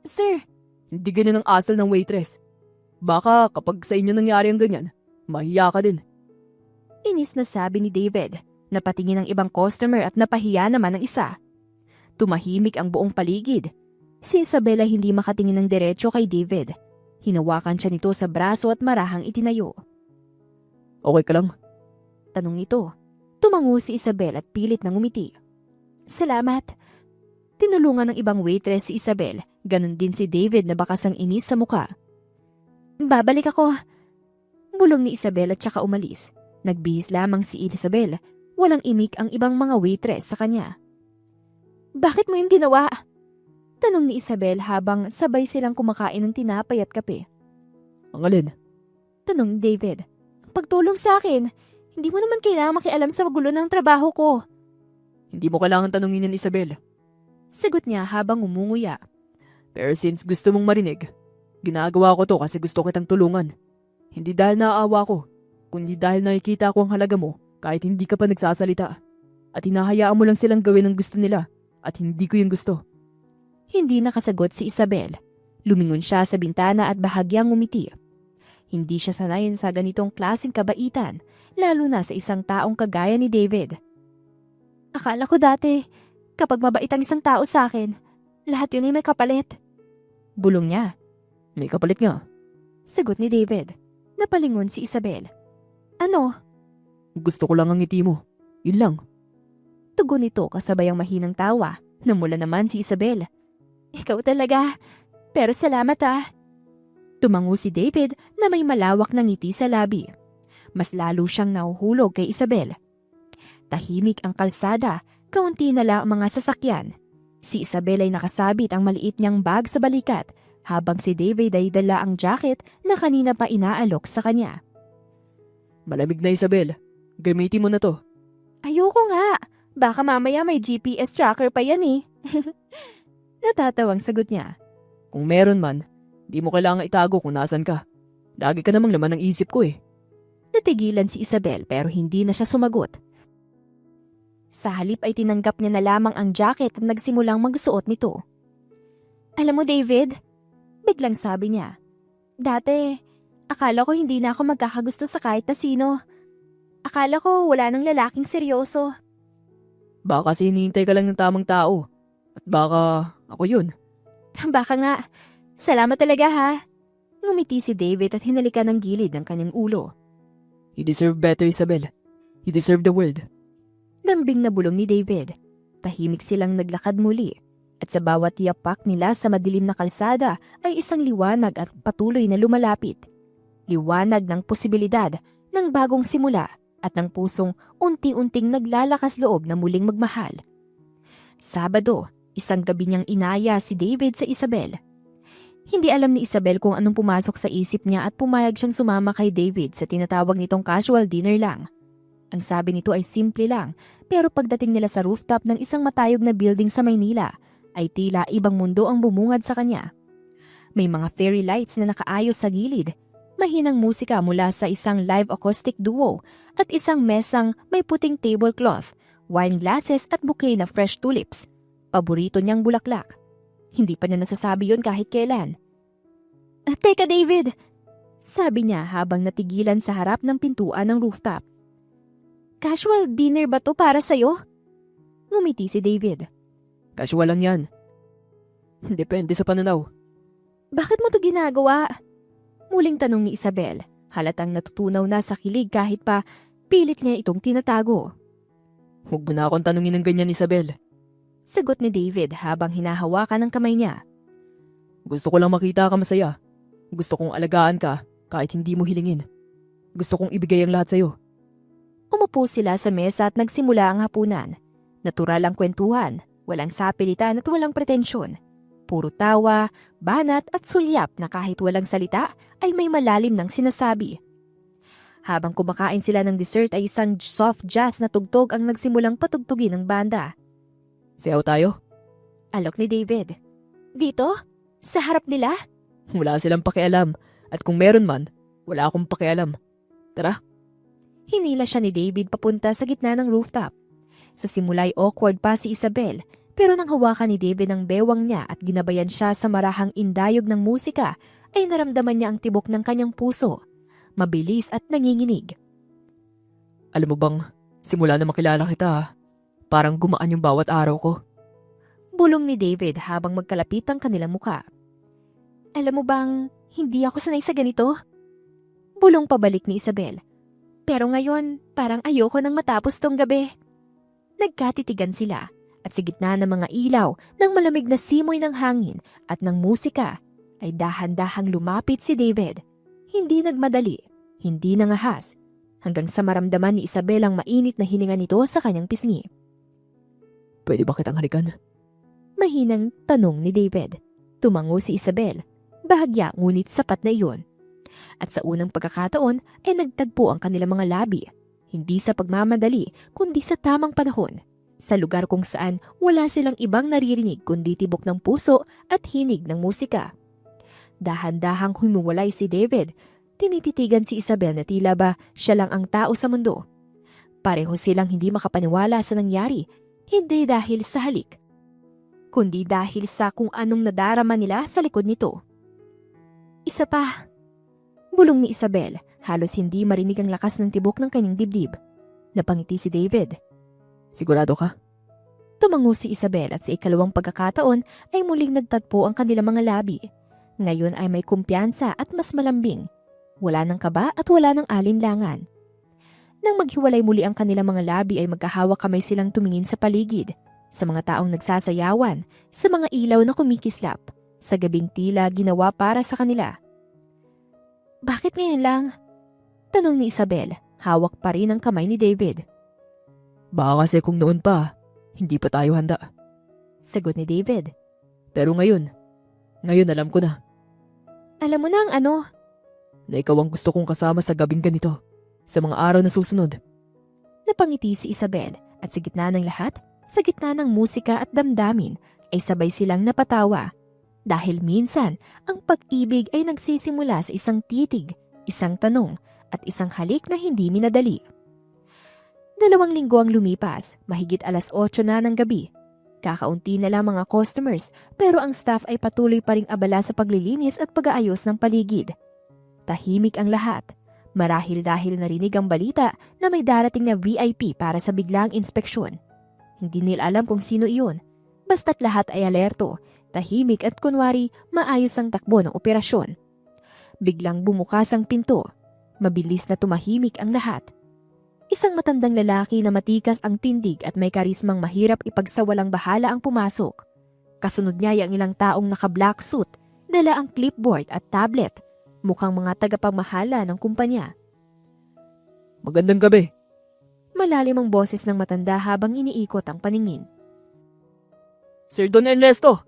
Sir, hindi ganyan ang asal ng waitress. Baka kapag sa inyo nangyari ang ganyan, mahiya ka din. Inis na sabi ni David. Napatingin ang ibang customer at napahiya naman ang isa. Tumahimik ang buong paligid. Si Isabela hindi makatingin ng diretso kay David. Hinawakan siya nito sa braso at marahang itinayo. Okay ka lang? Tanong nito. Tumango si Isabel at pilit na ngumiti. Salamat. Tinulungan ng ibang waitress si Isabel. Ganon din si David na bakas ang inis sa muka. Babalik ako. Bulong ni Isabel at saka umalis. Nagbihis lamang si Isabel. Walang imik ang ibang mga waitress sa kanya. Bakit mo yung ginawa? Tanong ni Isabel habang sabay silang kumakain ng tinapay at kape. Ang alin? Tanong ni David. Pagtulong sa akin. Hindi mo naman kailangang makialam sa magulo ng trabaho ko. Hindi mo kailangan tanungin yan, Isabel. Sagot niya habang umunguya. Pero since gusto mong marinig, ginagawa ko to kasi gusto kitang tulungan. Hindi dahil naaawa ko, kundi dahil nakikita ko ang halaga mo kahit hindi ka pa nagsasalita. At hinahayaan mo lang silang gawin ang gusto nila at hindi ko yung gusto. Hindi nakasagot si Isabel. Lumingon siya sa bintana at bahagyang umiti. Hindi siya sanay sa ganitong klaseng kabaitan, lalo na sa isang taong kagaya ni David. Akala ko dati, kapag mabait ang isang tao sa akin, lahat yun ay may kapalit. Bulong niya. May kapalit nga. Sagot ni David. Napalingon si Isabel. Ano? Gusto ko lang ang ngiti mo. Yun lang. Tugon nito kasabay ang mahinang tawa. Namula naman si Isabel. Ikaw talaga. Pero salamat ah. Tumango si David na may malawak na ngiti sa labi. Mas lalo siyang nahuhulog kay Isabel. Tahimik ang kalsada, kaunti na lang ang mga sasakyan. Si Isabel ay nakasabit ang maliit niyang bag sa balikat, habang si David ay dala ang jacket na kanina pa inaalok sa kanya. Malamig na, Isabel. Gamitin mo na to. Ayoko nga. Baka mamaya may GPS tracker pa yan eh. Natatawang sagot niya. Kung meron man, di mo kailangang itago kung nasan ka. Lagi ka namang laman ng isip ko eh. Natigilan si Isabel pero hindi na siya sumagot. Sa halip ay tinanggap niya na lamang ang jacket at nagsimulang magsuot nito. Alam mo David, biglang sabi niya, dati, akala ko hindi na ako magkakagusto sa kahit na sino. Akala ko wala nang lalaking seryoso. Baka kasi hinihintay ka lang ng tamang tao. At baka ako yun. Baka nga. Salamat talaga ha. Ngumiti si David at hinalikan ng gilid ng kanyang ulo. You deserve better, Isabel. You deserve the world. Lambing na bulong ni David. Tahimik silang naglakad muli. At sa bawat yapak nila sa madilim na kalsada ay isang liwanag at patuloy na lumalapit. Liwanag ng posibilidad ng bagong simula at ng pusong unti-unting naglalakas loob na muling magmahal. Sabado, isang gabi niyang inaya si David sa Isabel. Hindi alam ni Isabel kung anong pumasok sa isip niya at pumayag siyang sumama kay David sa tinatawag nitong casual dinner lang. Ang sabi nito ay simple lang, pero pagdating nila sa rooftop ng isang matayog na building sa Maynila, ay tila ibang mundo ang bumungad sa kanya. May mga fairy lights na nakaayos sa gilid, mahinang musika mula sa isang live acoustic duo at isang mesang may puting tablecloth, wine glasses at bouquet na fresh tulips. Paborito niyang bulaklak. Hindi pa niya nasasabi yon kahit kailan. Teka David! Sabi niya habang natigilan sa harap ng pintuan ng rooftop. Casual dinner ba to para sa'yo? Ngumiti si David. Casual lang yan. Depende sa pananaw. Bakit mo to ginagawa? Muling tanong ni Isabel. Halatang natutunaw na sa kilig kahit pa pilit niya itong tinatago. Huwag mo na akong tanungin ng ganyan, Isabel. Sagot ni David habang hinahawakan ang kamay niya. Gusto ko lang makita ka masaya. Gusto kong alagaan ka kahit hindi mo hilingin. Gusto kong ibigay ang lahat sa'yo. Umupo sila sa mesa at nagsimula ang hapunan. Natural ang kwentuhan, walang sapilitan at walang pretensyon. Puro tawa, banat at sulyap na kahit walang salita ay may malalim ng sinasabi. Habang kumakain sila ng dessert ay isang soft jazz na tugtog ang nagsimulang patugtugin ng banda. Sayaw tayo? Alok ni David. Dito? Sa harap nila? Wala silang pakialam. At kung meron man, wala akong pakialam. Tara. Hinila siya ni David papunta sa gitna ng rooftop. Sa simula ay awkward pa si Isabel, pero nang hawakan ni David ang bewang niya at ginabayan siya sa marahang indayog ng musika, ay naramdaman niya ang tibok ng kanyang puso. Mabilis at nanginginig. Alam mo bang, simula na makilala kita, parang gumaan yung bawat araw ko. Bulong ni David habang magkalapit ang kanilang muka. Alam mo bang, hindi ako sanay sa ganito? Bulong pabalik ni Isabel. Pero ngayon, parang ayoko nang matapos tong gabi. Nagkatitigan sila at sa gitna ng mga ilaw ng malamig na simoy ng hangin at ng musika ay dahan-dahang lumapit si David. Hindi nagmadali, hindi nangahas, hanggang sa maramdaman ni Isabel ang mainit na hininga nito sa kanyang pisngi. Pwede ba kitang halikan? Mahinang tanong ni David. Tumango si Isabel. Bahagya ngunit sapat na iyon. At sa unang pagkakataon ay nagtagpo ang kanilang mga labi. Hindi sa pagmamadali kundi sa tamang panahon. sa lugar kung saan wala silang ibang naririnig kundi tibok ng puso at hinig ng musika. Dahan-dahang humuwalay si David. Tinititigan si Isabel na tila ba siya lang ang tao sa mundo. Pareho silang hindi makapaniwala sa nangyari, hindi dahil sa halik, kundi dahil sa kung anong nadarama nila sa likod nito. Isa pa, bulong ni Isabel, halos hindi marinig ang lakas ng tibok ng kanyang dibdib. Napangiti si David. Sigurado ka? Tumango si Isabel at sa ikalawang pagkakataon ay muling nagtagpo ang kanilang mga labi. Ngayon ay may kumpiyansa at mas malambing. Wala ng kaba at wala ng alinlangan. Nang maghiwalay muli ang kanilang mga labi ay magkahawak kamay silang tumingin sa paligid, sa mga taong nagsasayawan, sa mga ilaw na kumikislap, sa gabing tila ginawa para sa kanila. Bakit ngayon lang? Tanong ni Isabel, hawak pa rin ang kamay ni David. Baka kasi kung noon pa, hindi pa tayo handa. Sagot ni David. Pero ngayon alam ko na. Alam mo na ang ano? Na ikaw ang gusto kong kasama sa gabing ganito, sa mga araw na susunod. Napangiti si Isabel at sa gitna ng lahat, sa gitna ng musika at damdamin, ay sabay silang napatawa. Dahil minsan, ang pag-ibig ay nagsisimula sa isang titig, isang tanong, at isang halik na hindi minadali. 2 linggo ang lumipas, mahigit 8:00 na ng gabi. Kakaunti na lang mga customers, pero ang staff ay patuloy pa ring abala sa paglilinis at pag-aayos ng paligid. Tahimik ang lahat, marahil dahil narinig ang balita na may darating na VIP para sa biglang inspeksyon. Hindi nila alam kung sino iyon, basta't lahat ay alerto, tahimik at kunwari maayos ang takbo ng operasyon. Biglang bumukas ang pinto, mabilis na tumahimik ang lahat. Isang matandang lalaki na matikas ang tindig at may karismang mahirap ipagsawalang bahala ang pumasok. Kasunod niya ay ang ilang taong naka-black suit, dala ang clipboard at tablet, mukhang mga tagapamahala ng kumpanya. Magandang gabi. Malalim ang boses ng matanda habang iniikot ang paningin. Sir Don Ernesto!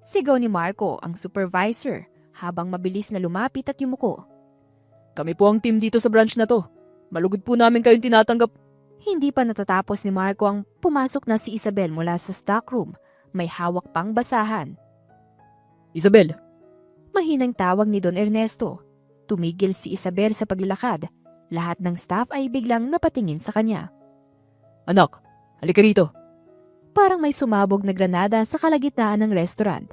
Sigaw ni Marco, ang supervisor, habang mabilis na lumapit at yumuko. Kami po ang team dito sa branch na to. Malugod po namin kayong tinatanggap. Hindi pa natatapos ni Marco ang pumasok na si Isabel mula sa stockroom. May hawak pang basahan. Isabel! Mahinang tawag ni Don Ernesto. Tumigil si Isabel sa paglalakad. Lahat ng staff ay biglang napatingin sa kanya. Anak, halika rito. Parang may sumabog na granada sa kalagitnaan ng restaurant.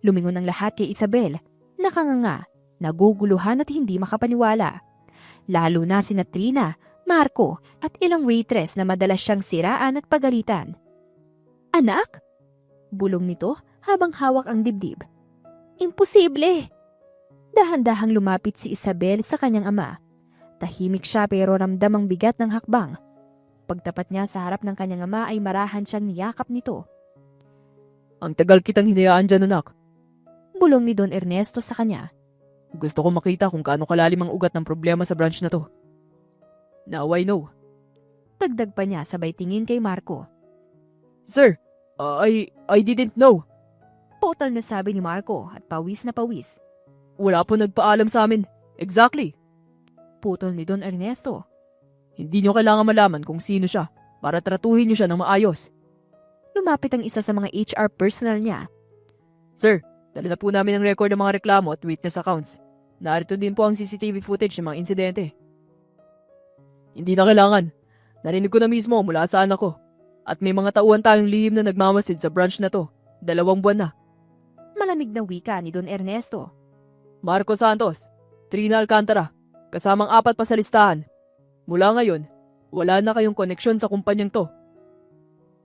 Lumingon ang lahat kay Isabel. Nakanganga, naguguluhan at hindi makapaniwala. Lalo na sina Trina, Marco at ilang waitress na madalas siyang siraan at pagalitan. Anak? Bulong nito habang hawak ang dibdib. Imposible! Dahan-dahang lumapit si Isabel sa kanyang ama. Tahimik siya pero ramdam ang bigat ng hakbang. Pagtapat niya sa harap ng kanyang ama ay marahan siyang niyakap nito. Ang tagal kitang hinayaan dyan, anak. Bulong ni Don Ernesto sa kanya. Gusto ko makita kung kaano kalalim ang ugat ng problema sa branch na to. Now I know. Dagdag pa niya sabay tingin kay Marco. Sir, I didn't know. Total na sabi ni Marco at pawis na pawis. Wala po nagpaalam sa amin. Exactly. Putol ni Don Ernesto. Hindi nyo kailangan malaman kung sino siya para tratuhin nyo siya ng maayos. Lumapit ang isa sa mga HR personnel niya. Sir, dala na po namin ang record ng mga reklamo at witness accounts. Narito din po ang CCTV footage ng mga insidente. Hindi na kailangan. Narinig ko na mismo mula sa anak ko. At may mga tauhan tayong lihim na nagmamasid sa branch na to. 2 buwan na. Malamig na wika ni Don Ernesto. Marco Santos, Trina Alcantara, kasamang 4 pa sa listahan. Mula ngayon, wala na kayong koneksyon sa kumpanyang to.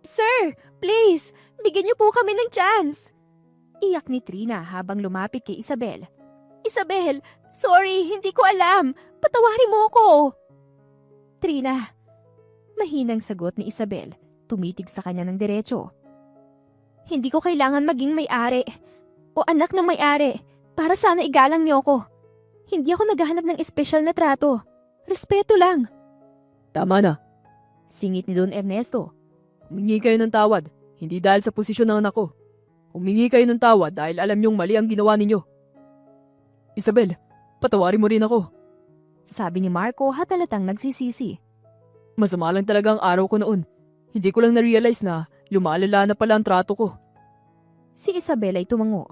Sir, please, bigyan niyo po kami ng chance. Iyak ni Trina habang lumapit kay Isabel. Isabel, sorry, hindi ko alam. Patawarin mo ako. Trina, mahinang sagot ni Isabel. Tumitig sa kanya ng diretso. Hindi ko kailangan maging may-ari o anak ng may-ari para sana igalang niyo ako. Hindi ako naghahanap ng espesyal na trato. Respeto lang. Tama na. Singit ni Don Ernesto. Humingi kayo ng tawad, hindi dahil sa posisyon ng anak ko. Humingi kayo ng tawad dahil alam niyong mali ang ginawa ninyo. Isabel, patawarin mo rin ako. Sabi ni Marco hatalatang nagsisisi. Masama lang talaga ang araw ko noon. Hindi ko lang na-realize na lumalala na pala ang trato ko. Si Isabel ay tumango.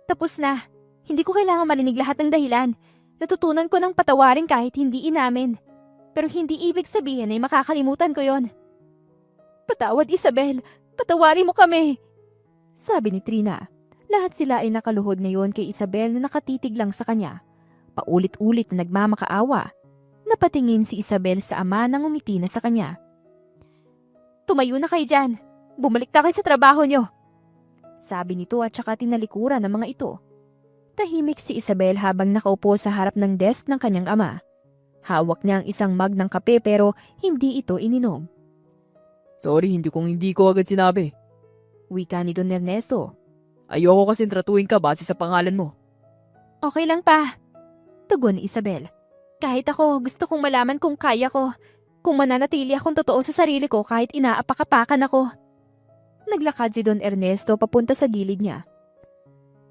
Tapos na. Hindi ko kailangan marinig lahat ng dahilan. Natutunan ko ng patawarin kahit hindi inamin. Pero hindi ibig sabihin ay makakalimutan ko yon. Patawad, Isabel. Patawarin mo kami. Sabi ni Trina. Lahat sila ay nakaluhod ngayon kay Isabel na nakatitig lang sa kanya. Paulit-ulit na nagmamakaawa. Napatingin si Isabel sa ama nang umiti na sa kanya. Tumayo na kayo dyan. Bumalik na kayo sa trabaho nyo. Sabi nito at saka tinalikuran ng mga ito. Tahimik si Isabel habang nakaupo sa harap ng desk ng kanyang ama. Hawak niya ang isang mug ng kape pero hindi ito ininom. Sorry, hindi ko agad sinabi. Wika ni Don Ernesto. Ayoko kasi tratuhin ka base sa pangalan mo. Okay lang pa. Tugon ni Isabel. Kahit ako, gusto kong malaman kung kaya ko. Kung mananatili akong totoo sa sarili ko kahit inaapakapakan ako. Naglakad si Don Ernesto papunta sa gilid niya.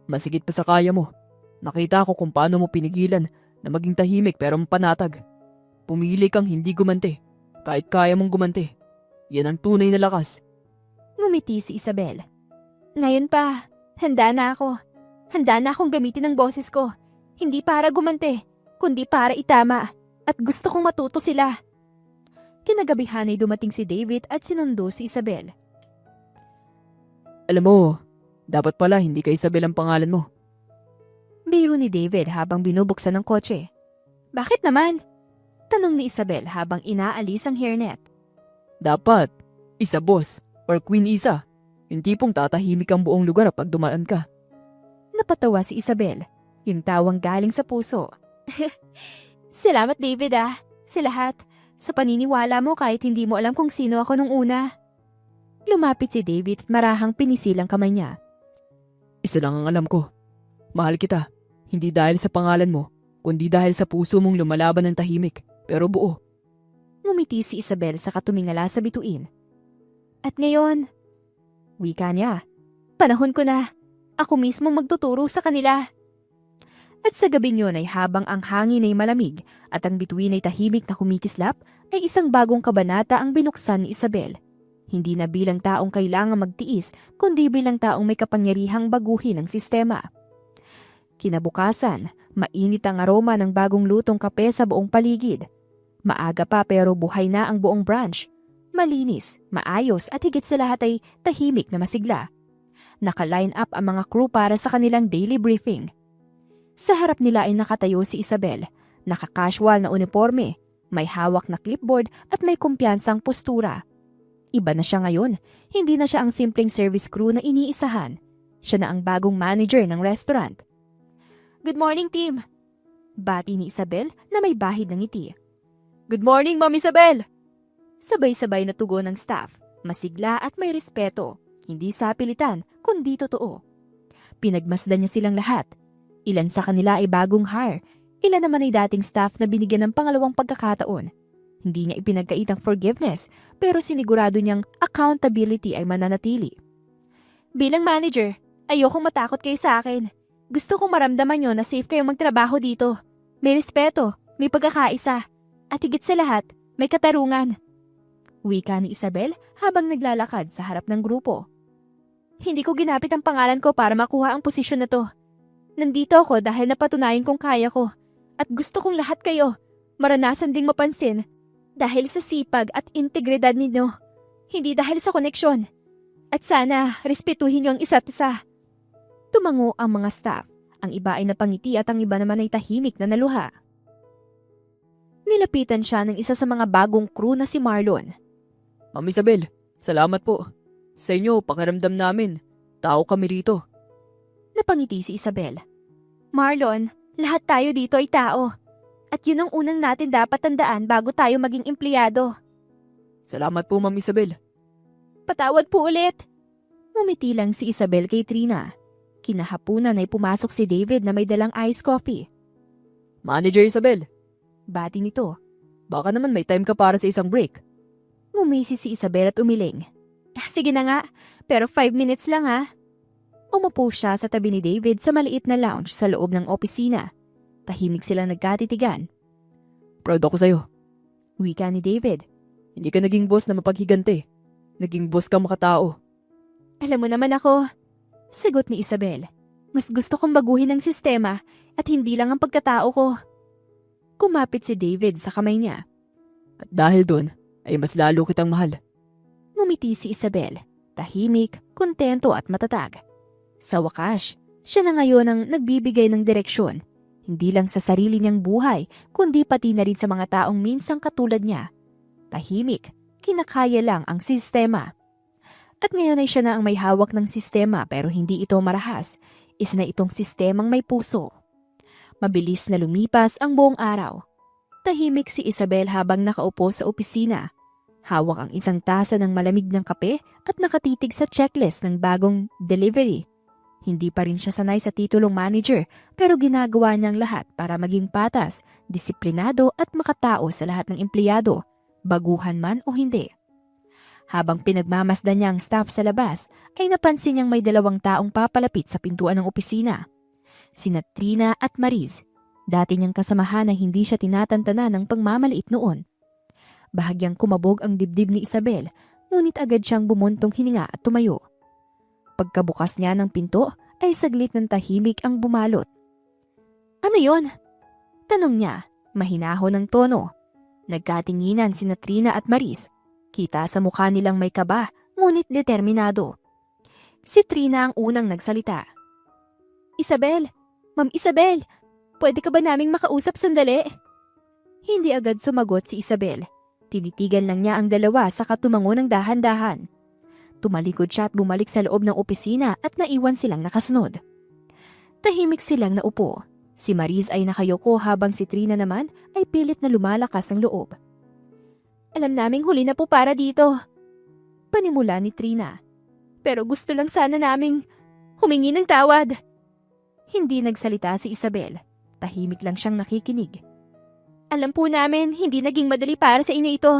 Masigit pa sa kaya mo. Nakita ko kung paano mo pinigilan na maging tahimik pero panatag. Pumili kang hindi gumanti. Kahit kaya mong gumanti. Yan ang tunay na lakas. Ngumiti si Isabel. Ngayon pa, handa na ako. Handa na akong gamitin ang boses ko. Hindi para gumanti, kundi para itama. At gusto kong matuto sila. Kinagabihan ay dumating si David at sinundo si Isabel. Alam mo, dapat pala hindi ka Isabel ang pangalan mo. Biro ni David habang binubuksan ng kotse. Bakit naman? Tanong ni Isabel habang inaalis ang hairnet. Dapat, Isa Boss or Queen Isa. Yung tipong tatahimik ang buong lugar pag dumaan ka. Napatawa si Isabel. Yung tawang galing sa puso. Salamat David sa lahat. Sa paniniwala mo kahit hindi mo alam kung sino ako nung una. Lumapit si David at marahang pinisilang kamay niya. Isa lang ang alam ko. Mahal kita. Hindi dahil sa pangalan mo, kundi dahil sa puso mong lumalaban ng tahimik, pero buo. Ngumiti si Isabel sa katumingala sa bituin. At ngayon, wika niya, panahon ko na. Ako mismo magtuturo sa kanila. At sa gabing yun ay habang ang hangin ay malamig at ang bituin ay tahimik na kumikislap, ay isang bagong kabanata ang binuksan ni Isabel. Hindi na bilang taong kailangang magtiis, kundi bilang taong may kapangyarihang baguhin ang sistema. Kinabukasan, mainit ang aroma ng bagong lutong kape sa buong paligid. Maaga pa pero buhay na ang buong branch. Malinis, maayos at higit sa lahat ay tahimik na masigla. Naka-line up ang mga crew para sa kanilang daily briefing. Sa harap nila ay nakatayo si Isabel, naka-casual na uniforme, may hawak na clipboard at may kumpiyansang postura. Iba na siya ngayon, hindi na siya ang simpleng service crew na iniisahan. Siya na ang bagong manager ng restaurant. Good morning, team! Bati ni Isabel na may bahid ng ngiti. Good morning, Ma'am Isabel! Sabay-sabay na tugon ng staff, masigla at may respeto, hindi sa pilitan, kundi totoo. Pinagmasdan niya silang lahat. Ilan sa kanila ay bagong hire, ilan naman ay dating staff na binigyan ng pangalawang pagkakataon. Hindi niya ipinagkait ang forgiveness, pero sinigurado niyang accountability ay mananatili. Bilang manager, ayokong matakot kayo sa akin. Gusto kong maramdaman niyo na safe kayo magtrabaho dito. May respeto, may pagkakaisa, at higit sa lahat, may katarungan. Wika ni Isabel habang naglalakad sa harap ng grupo. Hindi ko ginapit ang pangalan ko para makuha ang posisyon na to. Nandito ako dahil napatunayan kong kaya ko. At gusto kong lahat kayo maranasan ding mapansin dahil sa sipag at integridad ninyo. Hindi dahil sa koneksyon. At sana respetuhin niyo ang isa't isa. Tumango ang mga staff. Ang iba ay napangiti at ang iba naman ay tahimik na naluha. Nilapitan siya ng isa sa mga bagong crew na si Marlon. Ma'am Isabel, salamat po. Sa inyo, pakiramdam namin. Tao kami rito. Napangiti si Isabel. Marlon, lahat tayo dito ay tao. At yun ang unang natin dapat tandaan bago tayo maging empleyado. Salamat po, Ma'am Isabel. Patawad po ulit. Ngumiti lang si Isabel kay Trina. Kinahapunan ay pumasok si David na may dalang iced coffee. Manager Isabel. Bati nito. Baka naman may time ka para sa isang break. Ngumisi si Isabel at umiling. Sige na nga, pero 5 minutes lang ha. Umupo siya sa tabi ni David sa maliit na lounge sa loob ng opisina. Tahimik silang nagkatitigan. Proud ako sa'yo. Wika ni David. Hindi ka naging boss na mapaghiganti. Naging boss kang makatao. Alam mo naman ako, sagot ni Isabel. Mas gusto kong baguhin ang sistema at hindi lang ang pagkatao ko. Kumapit si David sa kamay niya. At dahil doon, ay mas lalo kitang mahal. Ngumiti si Isabel, tahimik, kontento at matatag. Sa wakas, siya na ngayon ang nagbibigay ng direksyon, hindi lang sa sarili niyang buhay, kundi pati na rin sa mga taong minsang katulad niya. Tahimik, kinakaya lang ang sistema. At ngayon ay siya na ang may hawak ng sistema pero hindi ito marahas, isa na itong sistemang may puso. Mabilis na lumipas ang buong araw. Tahimik si Isabel habang nakaupo sa opisina. Hawak ang isang tasa ng malamig ng kape at nakatitig sa checklist ng bagong delivery. Hindi pa rin siya sanay sa titulong manager pero ginagawa niyang lahat para maging patas, disiplinado at makatao sa lahat ng empleyado, baguhan man o hindi. Habang pinagmamasdan niya ang staff sa labas, ay napansin niyang may 2 taong papalapit sa pintuan ng opisina. Sina Trina at Mariz, dati niyang kasamahan na hindi siya tinatantana ng pagmamaliit noon. Bahagyang kumabog ang dibdib ni Isabel, ngunit agad siyang bumuntong hininga at tumayo. Pagkabukas niya ng pinto, ay saglit ng tahimik ang bumalot. Ano yon? Tanong niya, mahinahon ng tono. Nagkatinginan sina Trina at Mariz. Kita sa mukha nilang may kaba, ngunit determinado. Si Trina ang unang nagsalita. Isabel! Ma'am Isabel! Pwede ka ba naming makausap sandali? Hindi agad sumagot si Isabel. Tinitigan lang niya ang dalawa saka tumango ng dahan-dahan. Tumalikod siya at bumalik sa loob ng opisina at naiwan silang nakasunod. Tahimik silang naupo. Si Mariz ay nakayoko habang si Trina naman ay pilit na lumalakas ang loob. Alam naming huli na po para dito. Panimula ni Trina. Pero gusto lang sana naming humingi ng tawad. Hindi nagsalita si Isabel. Tahimik lang siyang nakikinig. Alam po namin hindi naging madali para sa inyo ito.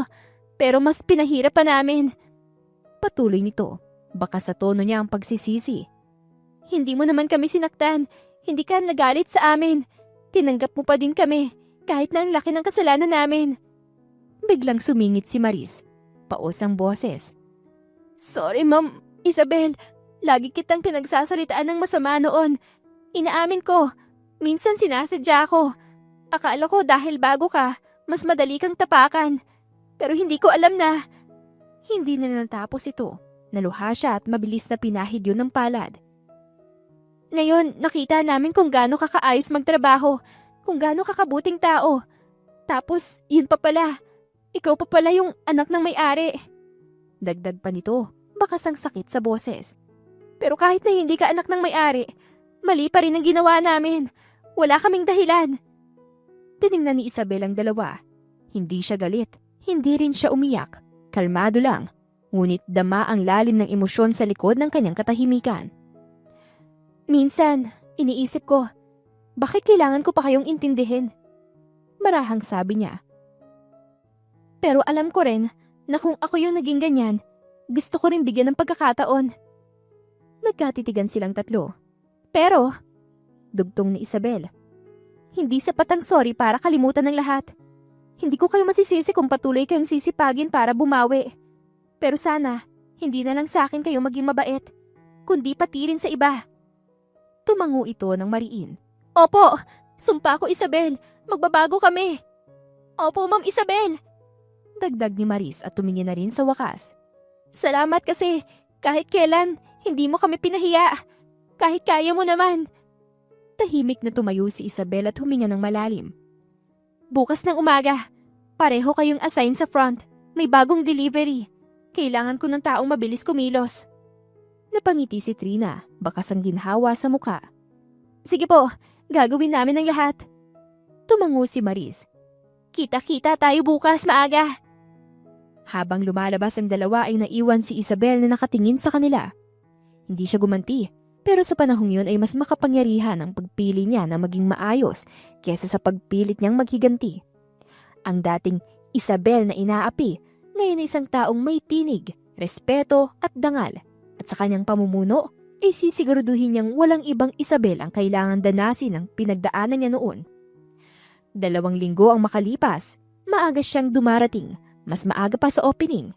Pero mas pinahirap pa namin. Patuloy nito. Baka sa tono niya ang pagsisisi. Hindi mo naman kami sinaktan. Hindi ka nagalit sa amin. Tinanggap mo pa din kami. Kahit na ang laki ng kasalanan namin. Biglang sumingit si Mariz. Paos ang boses. Sorry, Ma'am Isabel. Lagi kitang pinagsasalitaan ng masama noon. Inaamin ko. Minsan sinasadya ko. Akala ko dahil bago ka, mas madali kang tapakan. Pero hindi ko alam na. Hindi na natapos ito. Naluha siya at mabilis na pinahid yun ng palad. Ngayon, nakita namin kung gaano kakaayos magtrabaho. Kung gaano kakabuting tao. Tapos, yun pa pala. Ikaw pa pala yung anak ng may-ari. Dagdag pa nito, bakas ang sakit sa boses. Pero kahit na hindi ka anak ng may-ari, mali pa rin ang ginawa namin. Wala kaming dahilan. Tiningnan ni Isabel ang dalawa. Hindi siya galit, hindi rin siya umiyak. Kalmado lang, ngunit dama ang lalim ng emosyon sa likod ng kanyang katahimikan. Minsan, iniisip ko, bakit kailangan ko pa kayong intindihin? Marahang sabi niya. Pero alam ko rin na kung ako yung naging ganyan, gusto ko rin bigyan ng pagkakataon. Nagkatitigan silang tatlo. Pero, dugtong ni Isabel, hindi sapat ang sorry para kalimutan ng lahat. Hindi ko kayo masisisi kung patuloy kayong sisipagin para bumawi. Pero sana, hindi na lang sa akin kayo maging mabait, kundi pati rin sa iba. Tumango ito ng mariin. Opo, sumpa ko Isabel, magbabago kami. Opo, Ma'am Isabel. Dagdag ni Mariz at tumingin na rin sa wakas. Salamat kasi kahit kailan hindi mo kami pinahiya. Kahit kaya mo naman. Tahimik na tumayo si Isabel at huminga ng malalim. Bukas ng umaga, pareho kayong assign sa front. May bagong delivery. Kailangan ko ng taong mabilis kumilos. Napangiti si Trina, bakas ang ginhawa sa muka. Sige po, gagawin namin ang lahat. Tumango si Mariz. Kita-kita tayo bukas maaga. Habang lumalabas ang dalawa ay naiwan si Isabel na nakatingin sa kanila. Hindi siya gumanti, pero sa panahong yun ay mas makapangyarihan ang pagpili niya na maging maayos kesa sa pagpilit niyang maghiganti. Ang dating Isabel na inaapi, ngayon ay isang taong may tinig, respeto at dangal. At sa kanyang pamumuno, ay sisiguraduhin niyang walang ibang Isabel ang kailangan danasin ng pinagdaanan niya noon. 2 linggo ang makalipas, maaga siyang dumarating, mas maaga pa sa opening.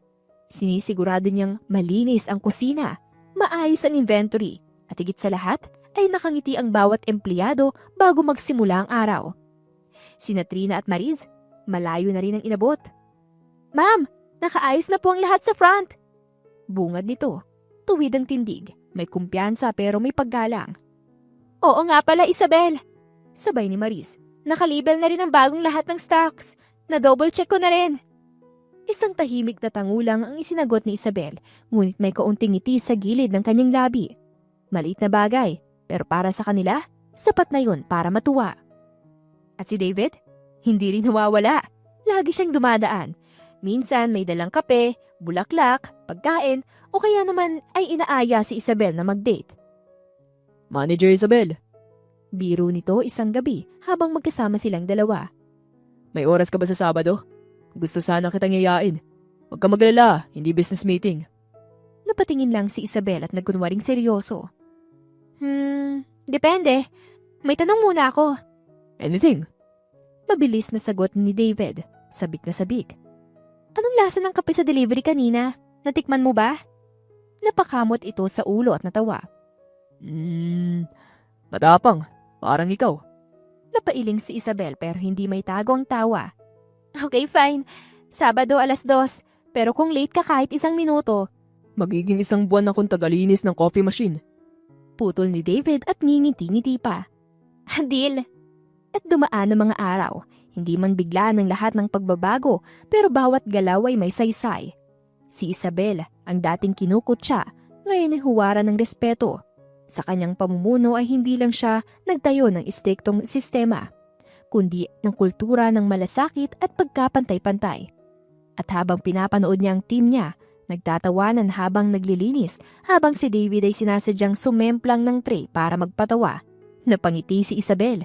Sinisigurado niyang malinis ang kusina, maayos ang inventory, at higit sa lahat ay nakangiti ang bawat empleyado bago magsimula ang araw. Sina Trina at Mariz, malayo na rin ang inabot. "Ma'am, nakaayos na po ang lahat sa front." Bungad nito, tuwid ang tindig, may kumpiyansa pero may paggalang. "Oo nga pala, Isabel." Sabay ni Mariz, "Nakalibel na rin ang bagong lahat ng stocks. Na-double check ko na rin." Isang tahimik na tangulang ang isinagot ni Isabel, ngunit may kaunting ngiti sa gilid ng kanyang labi. Maliit na bagay, pero para sa kanila, sapat na yun para matuwa. At si David? Hindi rin nawawala. Lagi siyang dumadaan. Minsan may dalang kape, bulaklak, pagkain, o kaya naman ay inaaya si Isabel na mag-date. Manager Isabel, Biro nito isang gabi habang magkasama silang dalawa. may oras ka ba sa Sabado? Gusto sana kitang yayain. Huwag ka maglala, hindi business meeting. Napatingin lang si Isabel at nagkunwaring seryoso. Depende. May tanong muna ako." Anything? Mabilis na sagot ni David, sabik na sabik. "Anong lasa ng kape sa delivery kanina? Natikman mo ba?" Napakamot ito sa ulo at natawa. Matapang. Parang ikaw. Napailing si Isabel pero hindi may tago ang tawa. "Okay, fine. Sabado 2:00, pero kung late ka kahit 1 minuto." Magiging 1 buwan akong tagalinis ng coffee machine. Putol ni David at ngingiti-ngiti pa. Deal. At dumaan ang mga araw. Hindi man biglaan ng lahat ng pagbabago, pero bawat galaw ay may saysay. Si Isabel, ang dating kinukutya, ngayon ay huwaran ng respeto. Sa kanyang pamumuno ay hindi lang siya nagtayo ng istriktong sistema, kundi ng kultura ng malasakit at pagkapantay-pantay. At habang pinapanood niya ang team niya, nagtatawanan habang naglilinis, habang si David ay sinasadyang sumemplang ng tray para magpatawa. Napangiti si Isabel.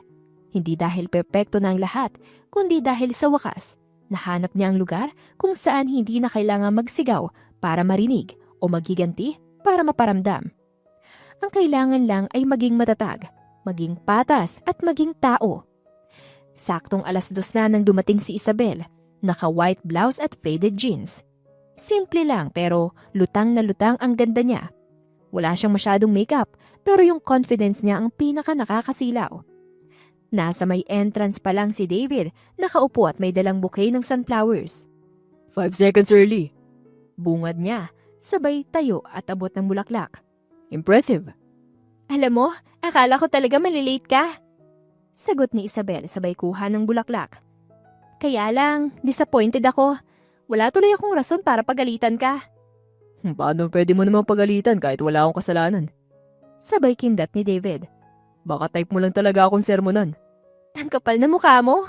Hindi dahil perpekto na ang lahat, kundi dahil sa wakas, nahanap niya ang lugar kung saan hindi na kailangan magsigaw para marinig o magiganti para maparamdam. Ang kailangan lang ay maging matatag, maging patas at maging tao. Saktong 2:00 na nang dumating si Isabel, naka-white blouse at faded jeans. Simple lang pero lutang na lutang ang ganda niya. Wala siyang masyadong makeup pero yung confidence niya ang pinaka nakakasilaw. Nasa may entrance pa lang si David, nakaupo at may dalang bouquet ng sunflowers. 5 seconds early. Bungad niya, sabay tayo at abot ng bulaklak. Impressive. "Alam mo, akala ko talaga malilate ka." Sagot ni Isabel sabay kuha ng bulaklak. "Kaya lang, disappointed ako. Wala tuloy akong rason para pagalitan ka." Paano pwede mo namang pagalitan kahit wala akong kasalanan? Sabay kindat ni David. Baka type mo lang talaga akong sermonan. "Ang kapal na mukha mo."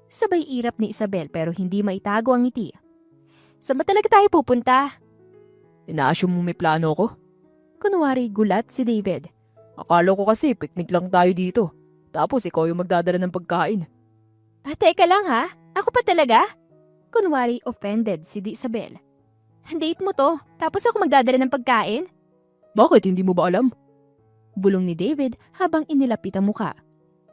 Sabay irap ni Isabel pero hindi maitago ang ngiti. "Saan ba talaga tayo pupunta?" Ina-assume mo may plano ko? Kunwari gulat si David. Akala ko kasi picnic lang tayo dito. Tapos ikaw yung magdadala ng pagkain. Teka lang ha, ako pa talaga? Kunwari offended si Isabel. "Date mo to, tapos ako magdadala ng pagkain?" Bakit hindi mo ba alam? Bulong ni David habang inilapit ang muka.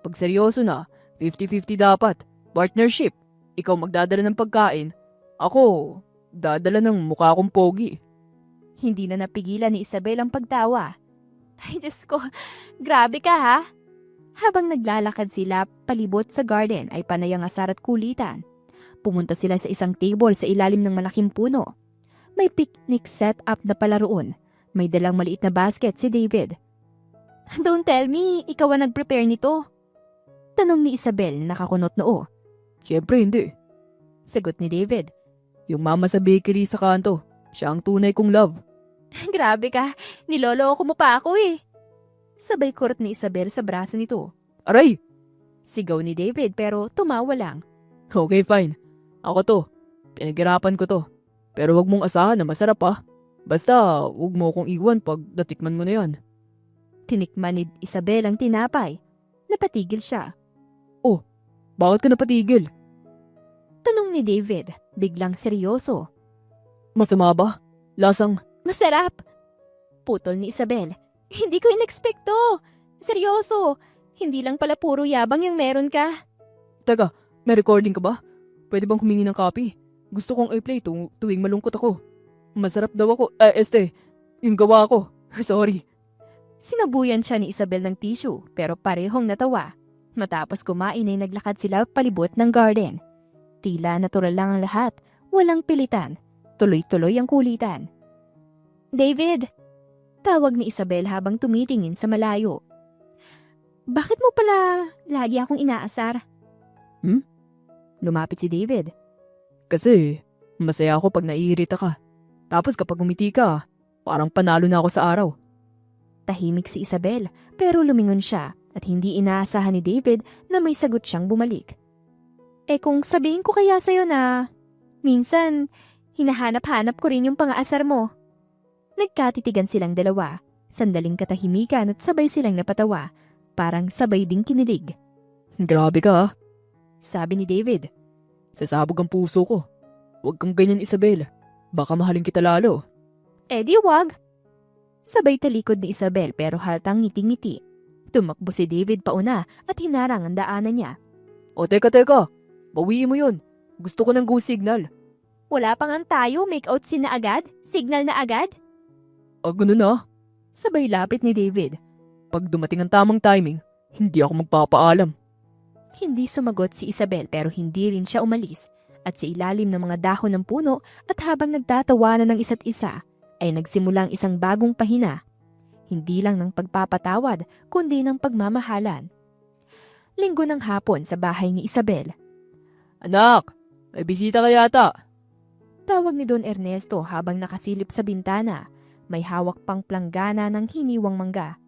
Pag seryoso na, 50-50 dapat. Partnership. Ikaw magdadala ng pagkain. Ako, dadala ng mukha kong pogi. Hindi na napigilan ni Isabel ang pagtawa. "Ay Diyos ko, grabe ka ha?" Habang naglalakad sila palibot sa garden ay panay ang asar at kulitan. Pumunta sila sa isang table sa ilalim ng malaking puno. May picnic set up na pala roon. May dalang maliit na basket si David. "Don't tell me, ikaw ang nag-prepare nito?" Tanong ni Isabel na nakakunot noo. Siyempre hindi. Sagot ni David. Yung mama sa bakery sa kanto, siya ang tunay kong love. "Grabe ka, niloloko mo pa ako eh." Sabay kurot ni Isabel sa braso nito. Aray! Sigaw ni David pero tumawa lang. Okay, fine. Ako to. Pinaghirapan ko to. Pero wag mong asahan na masarap ah. Basta, wag mo akong iwan pag natikman mo na yan. Tinikman ni Isabel ang tinapay. Napatigil siya. Bakit ka napatigil? Tanong ni David, biglang seryoso. Masama ba? Lasang, "Masarap!" Putol ni Isabel. "Hindi ko inekspekto. Seryoso. Hindi lang pala puro yabang yung meron ka." Teka, may recording ka ba? Pwede bang humingi ng copy? Gusto kong i-play tuwing malungkot ako. Masarap daw ako. Yung gawa ko. Sorry. Sinabuyan siya ni Isabel ng tissue pero parehong natawa. Matapos kumain ay naglakad sila palibot ng garden. Tila natural lang ang lahat, walang pilitan. Tuloy-tuloy ang kulitan. David! Tawag ni Isabel habang tumitingin sa malayo. Bakit mo pala lagi akong inaasar? Lumapit si David. Kasi masaya ako pag naiirita ka. Tapos kapag umiti ka, parang panalo na ako sa araw. Tahimik si Isabel pero lumingon siya at hindi inaasahan ni David na may sagot siyang bumalik. Kung sabihin ko kaya sa'yo na minsan hinahanap-hanap ko rin yung pang-aasar mo. Nagkatitigan silang dalawa, sandaling katahimikan at sabay silang napatawa, parang sabay ding kinilig. Grabe ka, Sabi ni David. sasabog ang puso ko. Huwag kang ganyan, Isabel. Baka mahalin kita lalo. Di wag. Sabay talikod ni Isabel pero haltang ngiti-ngiti. Tumakbo si David pauna at hinarang ang daanan niya. O teka, bawiin mo yun. Gusto ko ng go signal. Wala pa nga tayo, make-out scene na agad? Signal na agad? Ganun na. Sabay lapit ni David. Pag dumating ang tamang timing, hindi ako magpapaalam. Hindi sumagot si Isabel pero hindi rin siya umalis. At sa ilalim ng mga dahon ng puno at habang nagtatawanan ng isa't isa, ay nagsimulang isang bagong pahina. Hindi lang ng pagpapatawad, kundi ng pagmamahalan. Linggo ng hapon sa bahay ni Isabel. Anak, may bisita ka yata. Tawag ni Don Ernesto habang nakasilip sa bintana. May hawak pang planggana ng hiniwang mangga.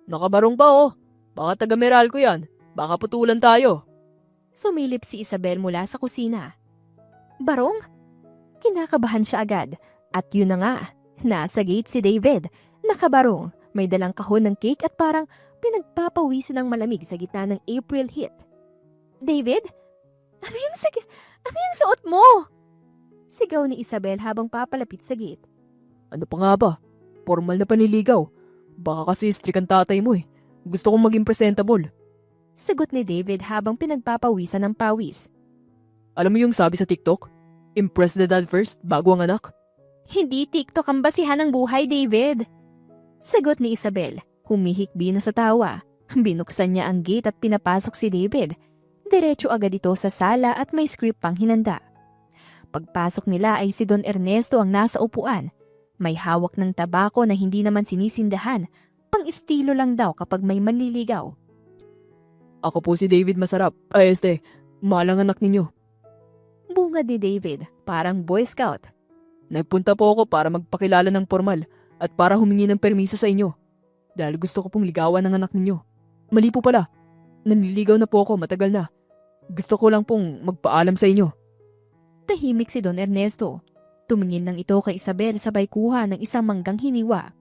Nakabarong pa oh. Baka taga Meralco yan. Baka putulan tayo. Sumilip si Isabel mula sa kusina. Barong? Kinakabahan siya agad. At yun na nga, nasa gate si David. Nakabarong, may dalang kahon ng cake at parang pinagpapawisan ng malamig sa gitna ng April heat. David? Ano yung suot mo? Sigaw ni Isabel habang papalapit sa gate. Ano pa nga ba? Formal na paniligaw. Baka kasi strict ang tatay mo eh. Gusto kong maging presentable. Sagot ni David habang pinagpapawisan ng pawis. Alam mo yung sabi sa TikTok? Impress the dad first, bago ang anak? Hindi TikTok ang basihan ng buhay, David. Sagot ni Isabel, humihikbi na sa tawa. Binuksan niya ang gate at pinapasok si David. Diretso agad ito sa sala at may script pang hinanda. Pagpasok nila ay si Don Ernesto ang nasa upuan. May hawak ng tabako na hindi naman sinisindahan. Pang-estilo lang daw kapag may manliligaw. Ako po si David Masarap. Malang anak ninyo. Bunga ni David, parang Boy Scout. Nagpunta po ako para magpakilala ng formal at para humingi ng permiso sa inyo. Dahil gusto ko pong ligawan ng anak ninyo. Mali po pala. Nanliligaw na po ako matagal na. Gusto ko lang pong magpaalam sa inyo. Tahimik si Don Ernesto. Tumingin lang ito kay Isabel sabay kuha ng isang manggang hiniwa.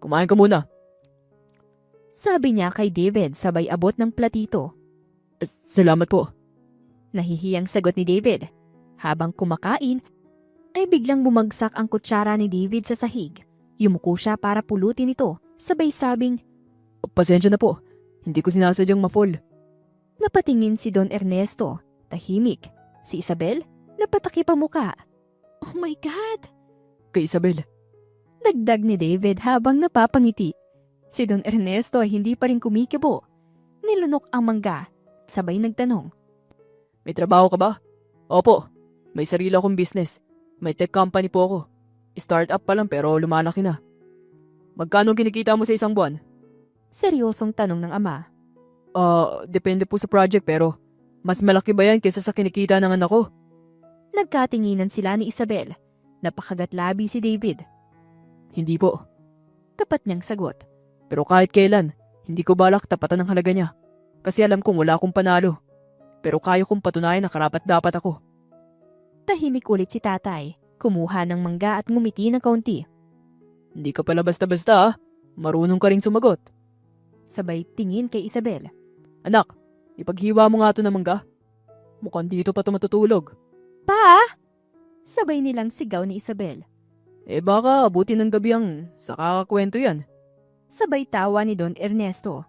Kumain ka muna. Sabi niya kay David sabay abot ng platito. Salamat po. Nahihiyang sagot ni David. Habang kumakain, ay biglang bumagsak ang kutsara ni David sa sahig. Yumuko siya para pulutin ito, sabay sabing, Pasensya na po. Hindi ko sinasadyang ma-fall. napatingin si Don Ernesto, tahimik. Si Isabel, napatakip ang muka. Oh my God! Kay Isabel. Dagdag ni David habang napapangiti. Si Don Ernesto ay hindi pa rin kumikibo. Nilunok ang mangga, sabay nagtanong. May trabaho ka ba? Opo. May sarili akong business. May tech company po ako. Startup pa lang pero lumalaki na. Magkano kinikita mo sa isang buwan? Seryosong tanong ng ama. Depende po sa project pero mas malaki ba yan kaysa sa kinikita ng anak ko? Nagkatinginan sila ni Isabel. Napakagatlabi si David. Hindi po. Tapat niyang sagot. Pero kahit kailan, hindi ko balak tapatan ng halaga niya. Kasi alam kong wala akong panalo. Pero kaya kong patunayan na karapat-dapat ako. Tahimik ulit si tatay. Kumuha ng mangga at ngumiti ng kaunti. Hindi ka pala basta-basta ah. Marunong ka ring sumagot. Sabay tingin kay Isabel. Anak, ipaghiwa mo nga ito ng mangga. Mukhang dito pa ito matutulog. Pa! Sabay nilang sigaw ni Isabel. Baka abutin ng gabi ang sakakakwento yan. Sabay tawa ni Don Ernesto.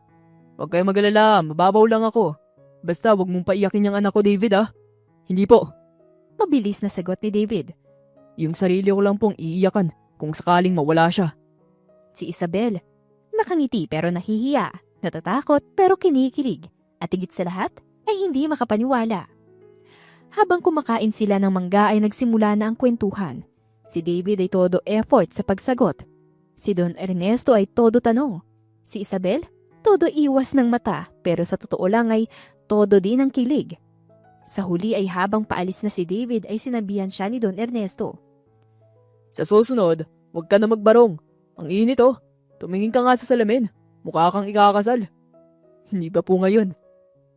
Huwag kayo mag-alala, mababaw lang ako. Basta huwag mong paiyakin yung anak ko, David ah. Hindi po. Mabilis na sagot ni David. Yung sarili ko lang pong iiyakan kung sakaling mawala siya. Si Isabel, nakangiti pero nahihiya, natatakot pero kinikilig, at higit sa lahat ay hindi makapaniwala. Habang kumakain sila ng mangga ay nagsimula na ang kwentuhan. Si David ay todo effort sa pagsagot. Si Don Ernesto ay todo tanong. Si Isabel, todo iwas ng mata pero sa totoo lang ay todo din ang kilig. Sa huli ay habang paalis na si David ay sinabihan siya ni Don Ernesto. Sa susunod, huwag ka na magbarong. Ang init oh. Tumingin ka nga sa salamin. Mukha kang ikakasal. Hindi ba po ngayon?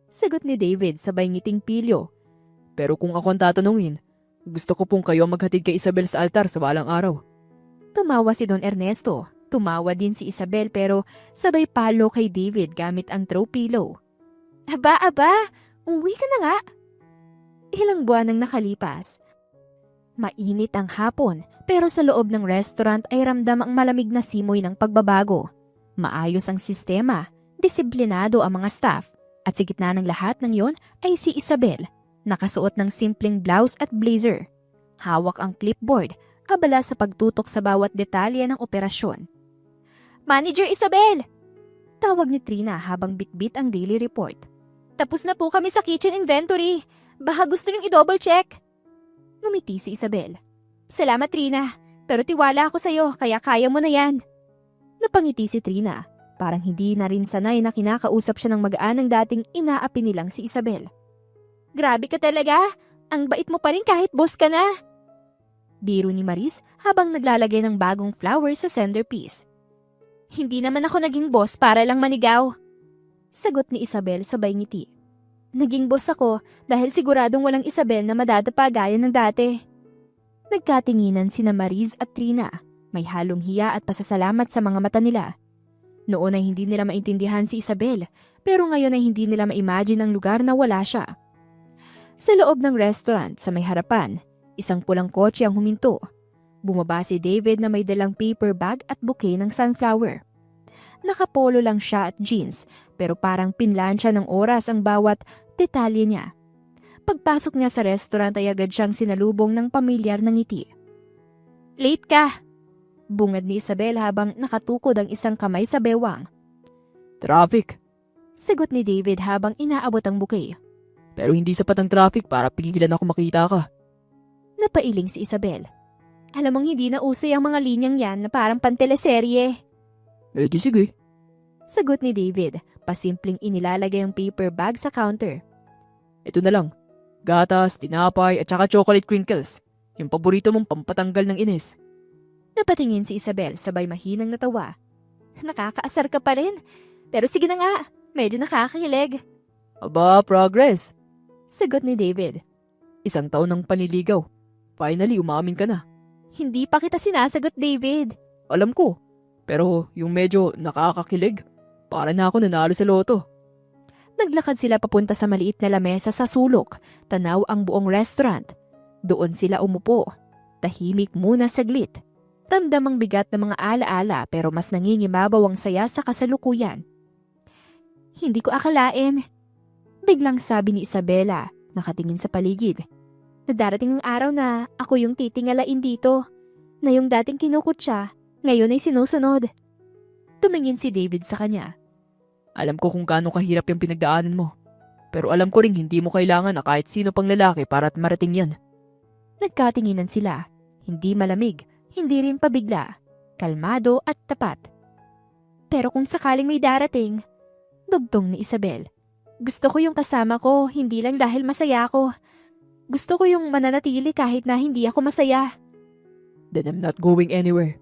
Sagot ni David sabay ngiting pilyo. Pero kung ako ang tatanungin, gusto ko pong kayo maghatid kay Isabel sa altar sa balang araw. Tumawa si Don Ernesto. Tumawa din si Isabel pero sabay palo kay David gamit ang throw pillow. Aba, uwi ka na nga. Ilang buwan ang nakalipas. Mainit ang hapon pero sa loob ng restaurant ay ramdam ang malamig na simoy ng pagbabago. Maayos ang sistema, disiplinado ang mga staff, at sa gitna ng lahat ng yon ay si Isabel, nakasuot ng simpleng blouse at blazer. Hawak ang clipboard, abala sa pagtutok sa bawat detalye ng operasyon. Manager Isabel! Tawag ni Trina habang bitbit ang daily report. Tapos na po kami sa kitchen inventory. Baka gusto niyong i-double check. Ngumiti si Isabel. Salamat Trina, pero tiwala ako sa'yo kaya kaya mo na yan. Napangiti si Trina. Parang hindi na rin sanay na kinakausap siya ng magaan ng dating inaapi nilang si Isabel. Grabe ka talaga! Ang bait mo pa rin kahit boss ka na! Biro ni Maris habang naglalagay ng bagong flowers sa centerpiece. Hindi naman ako naging boss para lang manigaw. Sagot ni Isabel sabay ngiti. Naging boss ako dahil siguradong walang Isabel na madadapa gaya ng dati. Nagkatinginan sina Maris at Trina. May halong hiya at pasasalamat sa mga mata nila. Noon ay hindi nila maintindihan si Isabel, pero ngayon ay hindi nila ma-imagine ang lugar na wala siya. Sa loob ng restaurant sa may harapan, isang pulang kotse ang huminto. Bumaba si David na may dalang paper bag at bouquet ng sunflower. Nakapolo lang siya at jeans, pero parang pinlansya ng oras ang bawat detalye niya. Pagpasok niya sa restaurant ay agad siyang sinalubong ng pamilyar na ngiti. Late ka! Bungad ni Isabel habang nakatukod ang isang kamay sa bewang. Traffic. Sagot ni David habang inaabot ang bouquet. Pero hindi sapat ang traffic para pigilan ako makita ka. Napailing si Isabel. Alam mong hindi na uso ang mga linyang yan na parang panteleserye. Di sige. Sagot ni David, pasimpleng inilalagay ang paper bag sa counter. Ito na lang. Gatas, tinapay at saka chocolate crinkles. Yung paborito mong pampatanggal ng inis. Napatingin si Isabel sabay mahinang natawa. Nakakaasar ka pa rin. Pero sige na nga, medyo nakakahilig. Aba, progress. Sagot ni David. 1 taon ng panliligaw. Finally, umamin ka na. Hindi pa kita sinasagot, David. Alam ko. Pero yung medyo nakakakilig. Para na ako nanalo sa loto. Naglakad sila papunta sa maliit na lamesa sa sulok. Tanaw ang buong restaurant. Doon sila umupo. Tahimik muna saglit. Ramdam ang bigat ng mga alaala pero mas nangingibabaw ang saya sa kasalukuyan. Hindi ko akalain. Biglang sabi ni Isabela, nakatingin sa paligid. Na darating ang araw na ako yung titingalain dito. Na yung dating kinukutsa, ngayon ay sinusunod. Tumingin si David sa kanya. Alam ko kung gaano kahirap yung pinagdaanan mo. Pero alam ko rin hindi mo kailangan na kahit sino pang lalaki para at marating yan. Nagkatinginan sila. Hindi malamig, hindi rin pabigla. Kalmado at tapat. Pero kung sakaling may darating, dugtong ni Isabel. Gusto ko yung kasama ko, hindi lang dahil masaya ako. Gusto ko yung mananatili kahit na hindi ako masaya. Then I'm not going anywhere.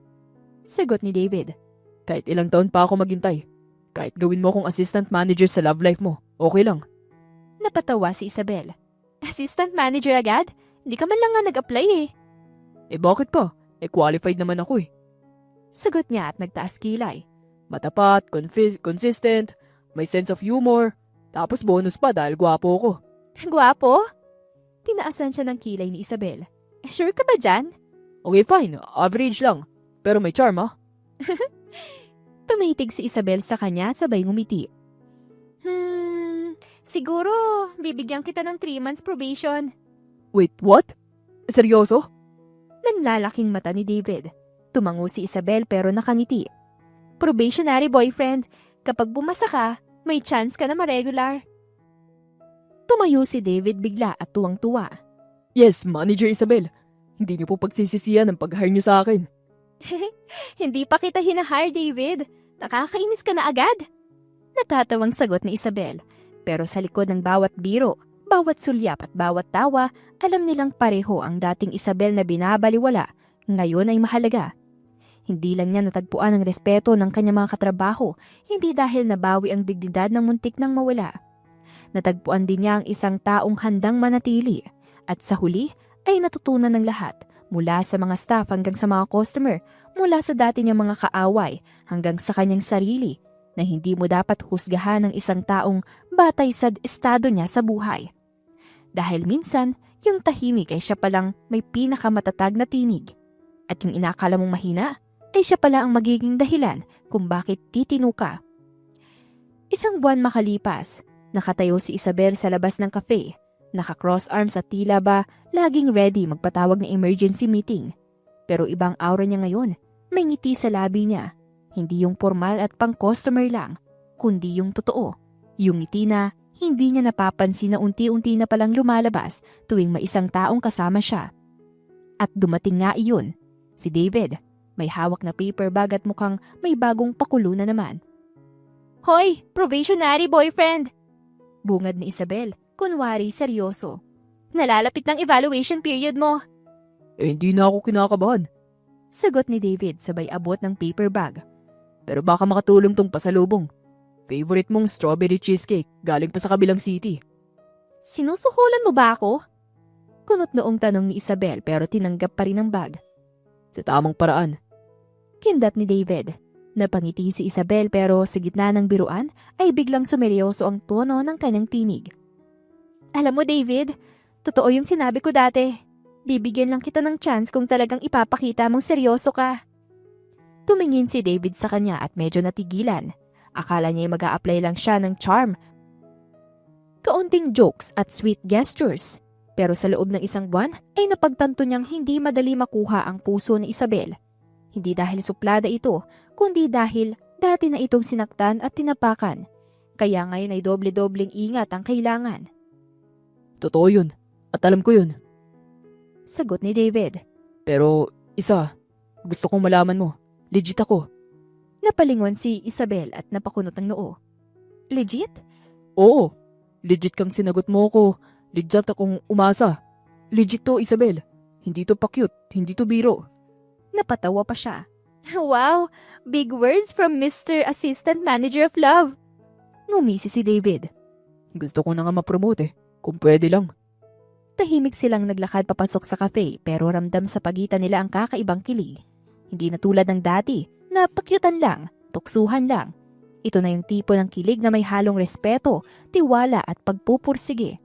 Sagot ni David. Kahit ilang taon pa ako maghintay. Kahit gawin mo akong assistant manager sa love life mo, okay lang. Napatawa si Isabel. Assistant manager agad? Hindi ka man lang nga nag-apply eh. Bakit pa? Qualified naman ako eh. Sagot niya at nagtaas kilay. Matapat, consistent, may sense of humor, tapos bonus pa dahil gwapo ko. Gwapo? Tinaasan siya ng kilay ni Isabel. Sure ka ba dyan? Okay fine, average lang. Pero may charm ah. Tumitig si Isabel sa kanya sabay ngumiti. Siguro bibigyan kita ng 3 months probation. Wait, what? Seryoso? Yung lalaking mata ni David. Tumango si Isabel pero nakangiti. Probationary boyfriend, kapag bumasa ka, may chance ka na ma-regular. Tumayo si David bigla at tuwang-tuwa. Yes, Manager Isabel. Hindi niyo po pagsisisiyan ang pag-hire niyo sa akin. Hindi pa kita hinahire, David. Nakakainis ka na agad. Natatawang sagot ni Isabel. Pero sa likod ng bawat biro, bawat sulyap at bawat tawa, alam nilang pareho ang dating Isabel na binabaliwala, ngayon ay mahalaga. Hindi lang niya natagpuan ang respeto ng kanyang mga katrabaho, hindi dahil nabawi ang dignidad ng muntik nang mawala. Natagpuan din niya ang isang taong handang manatili. At sa huli ay natutunan ng lahat, mula sa mga staff hanggang sa mga customer, mula sa dati niyang mga kaaway hanggang sa kanyang sarili, na hindi mo dapat husgahan ng isang taong batay sa estado niya sa buhay. Dahil minsan, yung tahimik ay siya palang may pinakamatatag na tinig. At yung inakala mong mahina, ay siya pala ang magiging dahilan kung bakit titino ka. Isang buwan makalipas, nakatayo si Isabel sa labas ng cafe, naka-cross arms at tila ba laging ready magpatawag ng emergency meeting. Pero ibang aura niya ngayon, may ngiti sa labi niya. Hindi yung formal at pang-customer lang, kundi yung totoo. Yung ngiti na hindi niya napapansin na unti-unti na palang lumalabas tuwing may isang taong kasama siya. At dumating nga iyon, si David. May hawak na paper bag at mukhang may bagong pakulo na naman. Hoy, probationary boyfriend! Bungad ni Isabel, kunwari seryoso. Nalalapit ng evaluation period mo. Hindi na ako kinakabahan. Sagot ni David sabay abot ng paper bag. Pero baka makatulong tong pasalubong. Favorite mong strawberry cheesecake galing pa sa kabilang city. Sinusuhulan mo ba ako? Kunot noong tanong ni Isabel pero tinanggap pa rin ang bag. Sa tamang paraan. Kindat ni David. Napangiti si Isabel pero sa gitna ng biruan ay biglang sumeryoso ang tono ng kanyang tinig. Alam mo David, totoo yung sinabi ko dati. Bibigyan lang kita ng chance kung talagang ipapakita mong seryoso ka. Tumingin si David sa kanya at medyo natigilan. Akala niya mag-a-apply lang siya ng charm. Kaunting jokes at sweet gestures. Pero sa loob ng isang buwan ay napagtanto niyang hindi madali makuha ang puso ni Isabel. Hindi dahil suplada ito, kundi dahil dati na itong sinaktan at tinapakan. Kaya ngayon ay doble-dobleng ingat ang kailangan. Totoo yun. At alam ko yun. Sagot ni David. Pero isa, gusto kong malaman mo. Legit ako. Napalingon si Isabel at napakunot ng noo. Legit? Oo. Legit kang sinagot mo ko. Legit akong umasa. Legit to, Isabel. Hindi to pa-cute. Hindi to biro. Napatawa pa siya. Wow! Big words from Mr. Assistant Manager of Love. Ngumisi si David. Gusto ko na nga ma-promote kung pwede lang. Tahimik silang naglakad papasok sa cafe pero ramdam sa pagitan nila ang kakaibang kilig. Hindi na tulad ng dati na pakyutan lang, tuksuhan lang. Ito na yung tipo ng kilig na may halong respeto, tiwala at pagpupursige.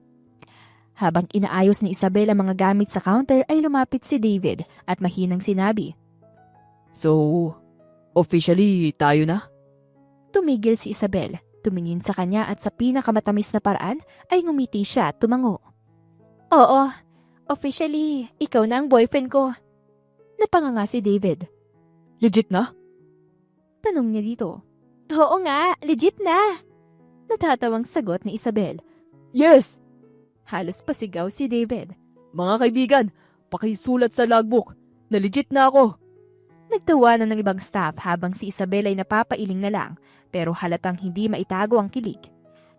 Habang inaayos ni Isabel ang mga gamit sa counter ay lumapit si David at mahinang sinabi. So, officially tayo na? Tumigil si Isabel, tumingin sa kanya at sa pinakamatamis na paraan ay ngumiti siya at tumango. Oo, officially, ikaw na ang boyfriend ko. Napanganga si David. Legit na? Tanong niya dito. Oo nga, legit na. Natatawang sagot ni Isabel. Yes! Halos pasigaw si David. Mga kaibigan, pakisulat sa logbook na legit na ako. Nagtawanan ng ibang staff habang si Isabel ay napapailing na lang pero halatang hindi maitago ang kilig.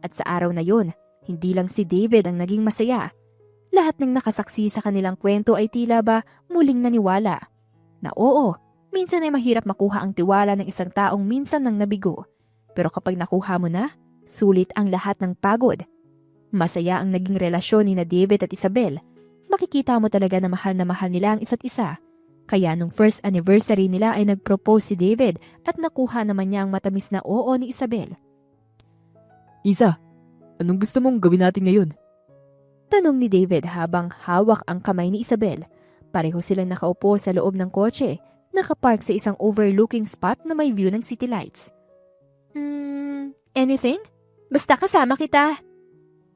At sa araw na yun, hindi lang si David ang naging masaya. Lahat ng nakasaksi sa kanilang kwento ay tila ba muling naniwala. Na oo, minsan ay mahirap makuha ang tiwala ng isang taong minsan nang nabigo. Pero kapag nakuha mo na, sulit ang lahat ng pagod. Masaya ang naging relasyon ni na David at Isabel. Makikita mo talaga na mahal nila ang isa't isa. Kaya nung first anniversary nila ay nag-propose si David at nakuha naman niya ang matamis na oo ni Isabel. Isa, anong gusto mong gawin natin ngayon? Tanong ni David habang hawak ang kamay ni Isabel. Pareho silang nakaupo sa loob ng kotse, nakapark sa isang overlooking spot na may view ng city lights. Anything? Basta kasama kita.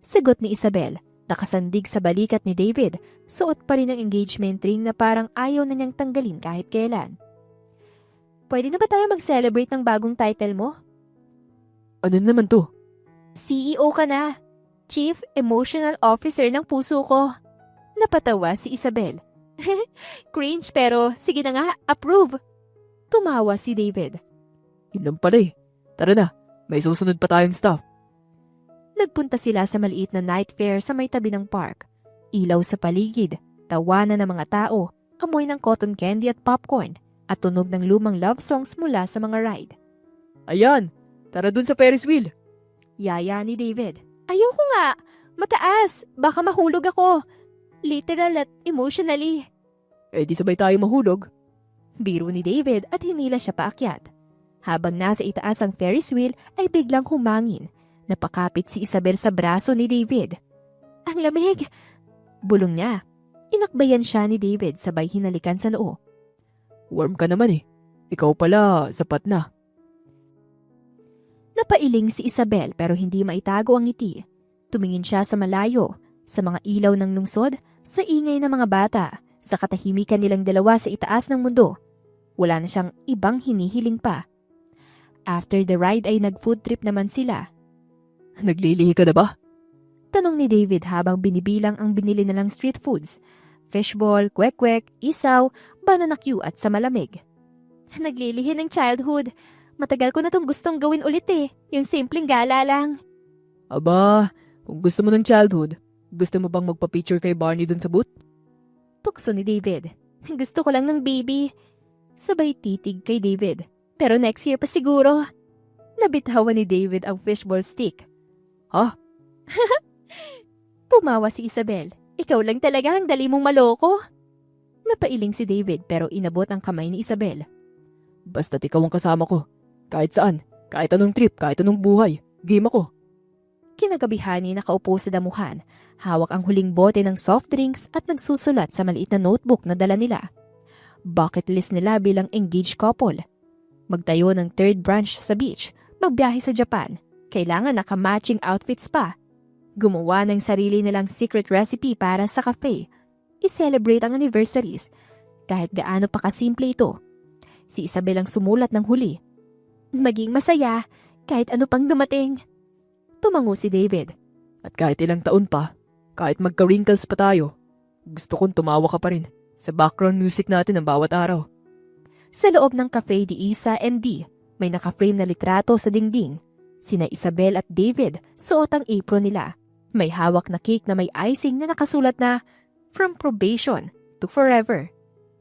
Sagot ni Isabel. Nakasandig sa balikat ni David, suot pa rin ang engagement ring na parang ayaw na niyang tanggalin kahit kailan. Pwede na ba tayo mag-celebrate ng bagong title mo? Ano naman to? CEO ka na. Chief Emotional Officer ng puso ko. Napatawa si Isabel. Cringe pero sige na nga, approve. Tumawa si David. Yun lang pala eh. Tara na, may susunod pa tayong stuff. Nagpunta sila sa maliit na night fair sa may tabi ng park. Ilaw sa paligid, tawanan ng mga tao, amoy ng cotton candy at popcorn, at tunog ng lumang love songs mula sa mga ride. Ayan, tara dun sa Ferris wheel. Yaya ni David. Ayoko nga, mataas, baka mahulog ako. Literal at emotionally. Eh di sabay tayo mahulog. Biro ni David at hinila siya paakyat. Habang nasa itaas ang Ferris wheel ay biglang humangin. Napakapit si Isabel sa braso ni David. Ang lamig! Bulong niya. Inakbayan siya ni David sabay hinalikan sa noo. Warm ka naman eh. Ikaw pala, sapat na. Napailing si Isabel pero hindi maitago ang ngiti. Tumingin siya sa malayo, sa mga ilaw ng lungsod, sa ingay ng mga bata, sa katahimikan nilang dalawa sa itaas ng mundo. Wala na siyang ibang hinihiling pa. After the ride ay nag-food trip naman sila. Naglilihi ka na ba? Tanong ni David habang binibilang ang binili nilang street foods. Fishball, kwek-kwek, isaw, banana Q at sa malamig. Naglilihi ng childhood. Matagal ko na tong gustong gawin ulit eh. Yung simpleng gala lang. Aba, kung gusto mo ng childhood, gusto mo bang magpa-picture kay Barney dun sa booth? Tukso ni David. Gusto ko lang ng baby. Sabay titig kay David. Pero next year pa siguro. Nabitawan ni David ang fishball stick. Ha? Tumawa si Isabel. Ikaw lang talaga ang dali mong maloko. Napailing si David pero inabot ang kamay ni Isabel. Basta't ikaw ang kasama ko. Kahit saan, kahit anong trip, kahit anong buhay, game ako. Kinagabihan ni nakaupo sa damuhan, hawak ang huling bote ng soft drinks at nagsusulat sa maliit na notebook na dala nila. Bucket list nila bilang engaged couple. Magtayo ng third branch sa beach, magbiyahe sa Japan. Kailangan naka-matching outfits pa. Gumawa ng sarili nilang secret recipe para sa cafe. I-celebrate ang anniversaries. Kahit gaano pa kasimple ito. Si Isabel ang sumulat ng huli. Maging masaya kahit ano pang dumating. Tumango si David. At kahit ilang taon pa, kahit magka-wrinkles pa tayo, gusto kong tumawa ka pa rin sa background music natin ng bawat araw. Sa loob ng Cafe de Isa and D, may naka-frame na litrato sa dingding. Sina Isabel at David, suot ang apron nila. May hawak na cake na may icing na nakasulat na From Probation to Forever.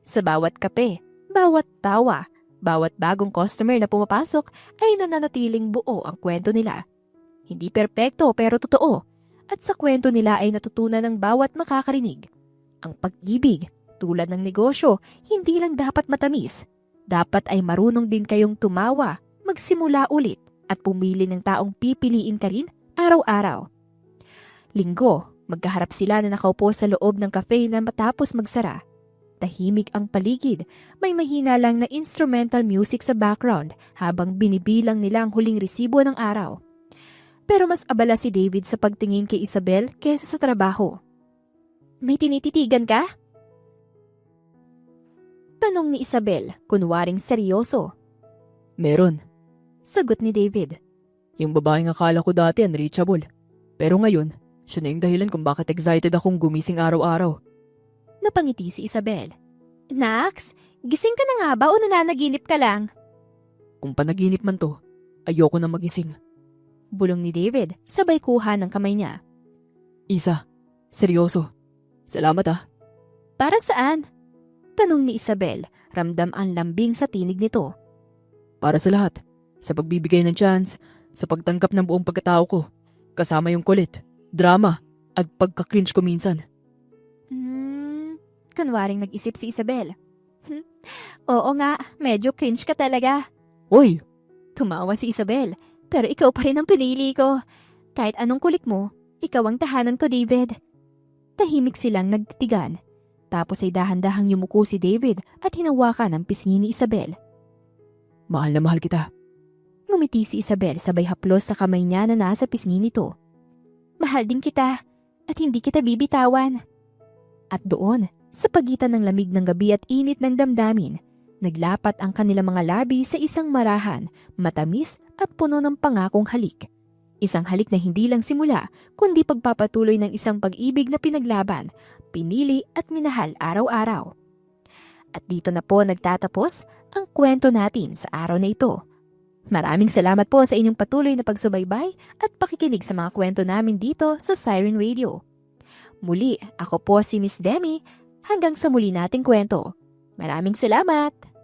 Sa bawat kape, bawat tawa, bawat bagong customer na pumapasok ay nananatiling buo ang kwento nila. Hindi perpekto pero totoo. At sa kwento nila ay natutunan ng bawat makakarinig. Ang pag-ibig, tulad ng negosyo, hindi lang dapat matamis. Dapat ay marunong din kayong tumawa, magsimula ulit at pumili ng taong pipiliin ka rin araw-araw. Linggo, magkaharap sila na nakaupo sa loob ng cafe na matapos magsara. Tahimik ang paligid, may mahina lang na instrumental music sa background habang binibilang nila ang huling resibo ng araw. Pero mas abala si David sa pagtingin kay Isabel kaysa sa trabaho. May tinititigan ka? Tanong ni Isabel, kunwaring seryoso. Meron. Sagot ni David. Yung babaeng akala ko dati unreachable. Pero ngayon, siya na yung dahilan kung bakit excited akong gumising araw-araw. Napangiti si Isabel. Nax, gising ka na nga ba o nananaginip ka lang? Kung panaginip man to, ayoko na magising. Bulong ni David, sabay kuha ng kamay niya. Isa, seryoso. Salamat ah. Para saan? Tanong ni Isabel, ramdam ang lambing sa tinig nito. Para sa lahat. Sa pagbibigay ng chance, sa pagtanggap ng buong pagkatao ko. Kasama yung kulit, drama, at pagka-cringe ko minsan. Kunwaring nag-isip si Isabel. Oo nga, medyo cringe ka talaga. Hoy! Tumawa si Isabel, pero ikaw pa rin ang pinili ko. Kahit anong kulit mo, ikaw ang tahanan ko, David. Tahimik silang nagtitigan. Tapos ay dahan-dahang yumuko si David at hinawakan ang pisngi ni Isabel. Mahal na mahal kita. Ngumiti si Isabel sabay haplos sa kamay niya na nasa pisngi nito. Mahal din kita. at hindi kita bibitawan. At doon, sa pagitan ng lamig ng gabi at init ng damdamin, naglapat ang kanilang mga labi sa isang marahan, matamis at puno ng pangakong halik. Isang halik na hindi lang simula, kundi pagpapatuloy ng isang pag-ibig na pinaglaban, pinili at minahal araw-araw. At dito na po nagtatapos ang kwento natin sa araw na ito. Maraming salamat po sa inyong patuloy na pagsubaybay at pakikinig sa mga kwento namin dito sa Siren Radio. Muli, ako po si Miss Demi. Hanggang sa muli nating kwento. Maraming salamat!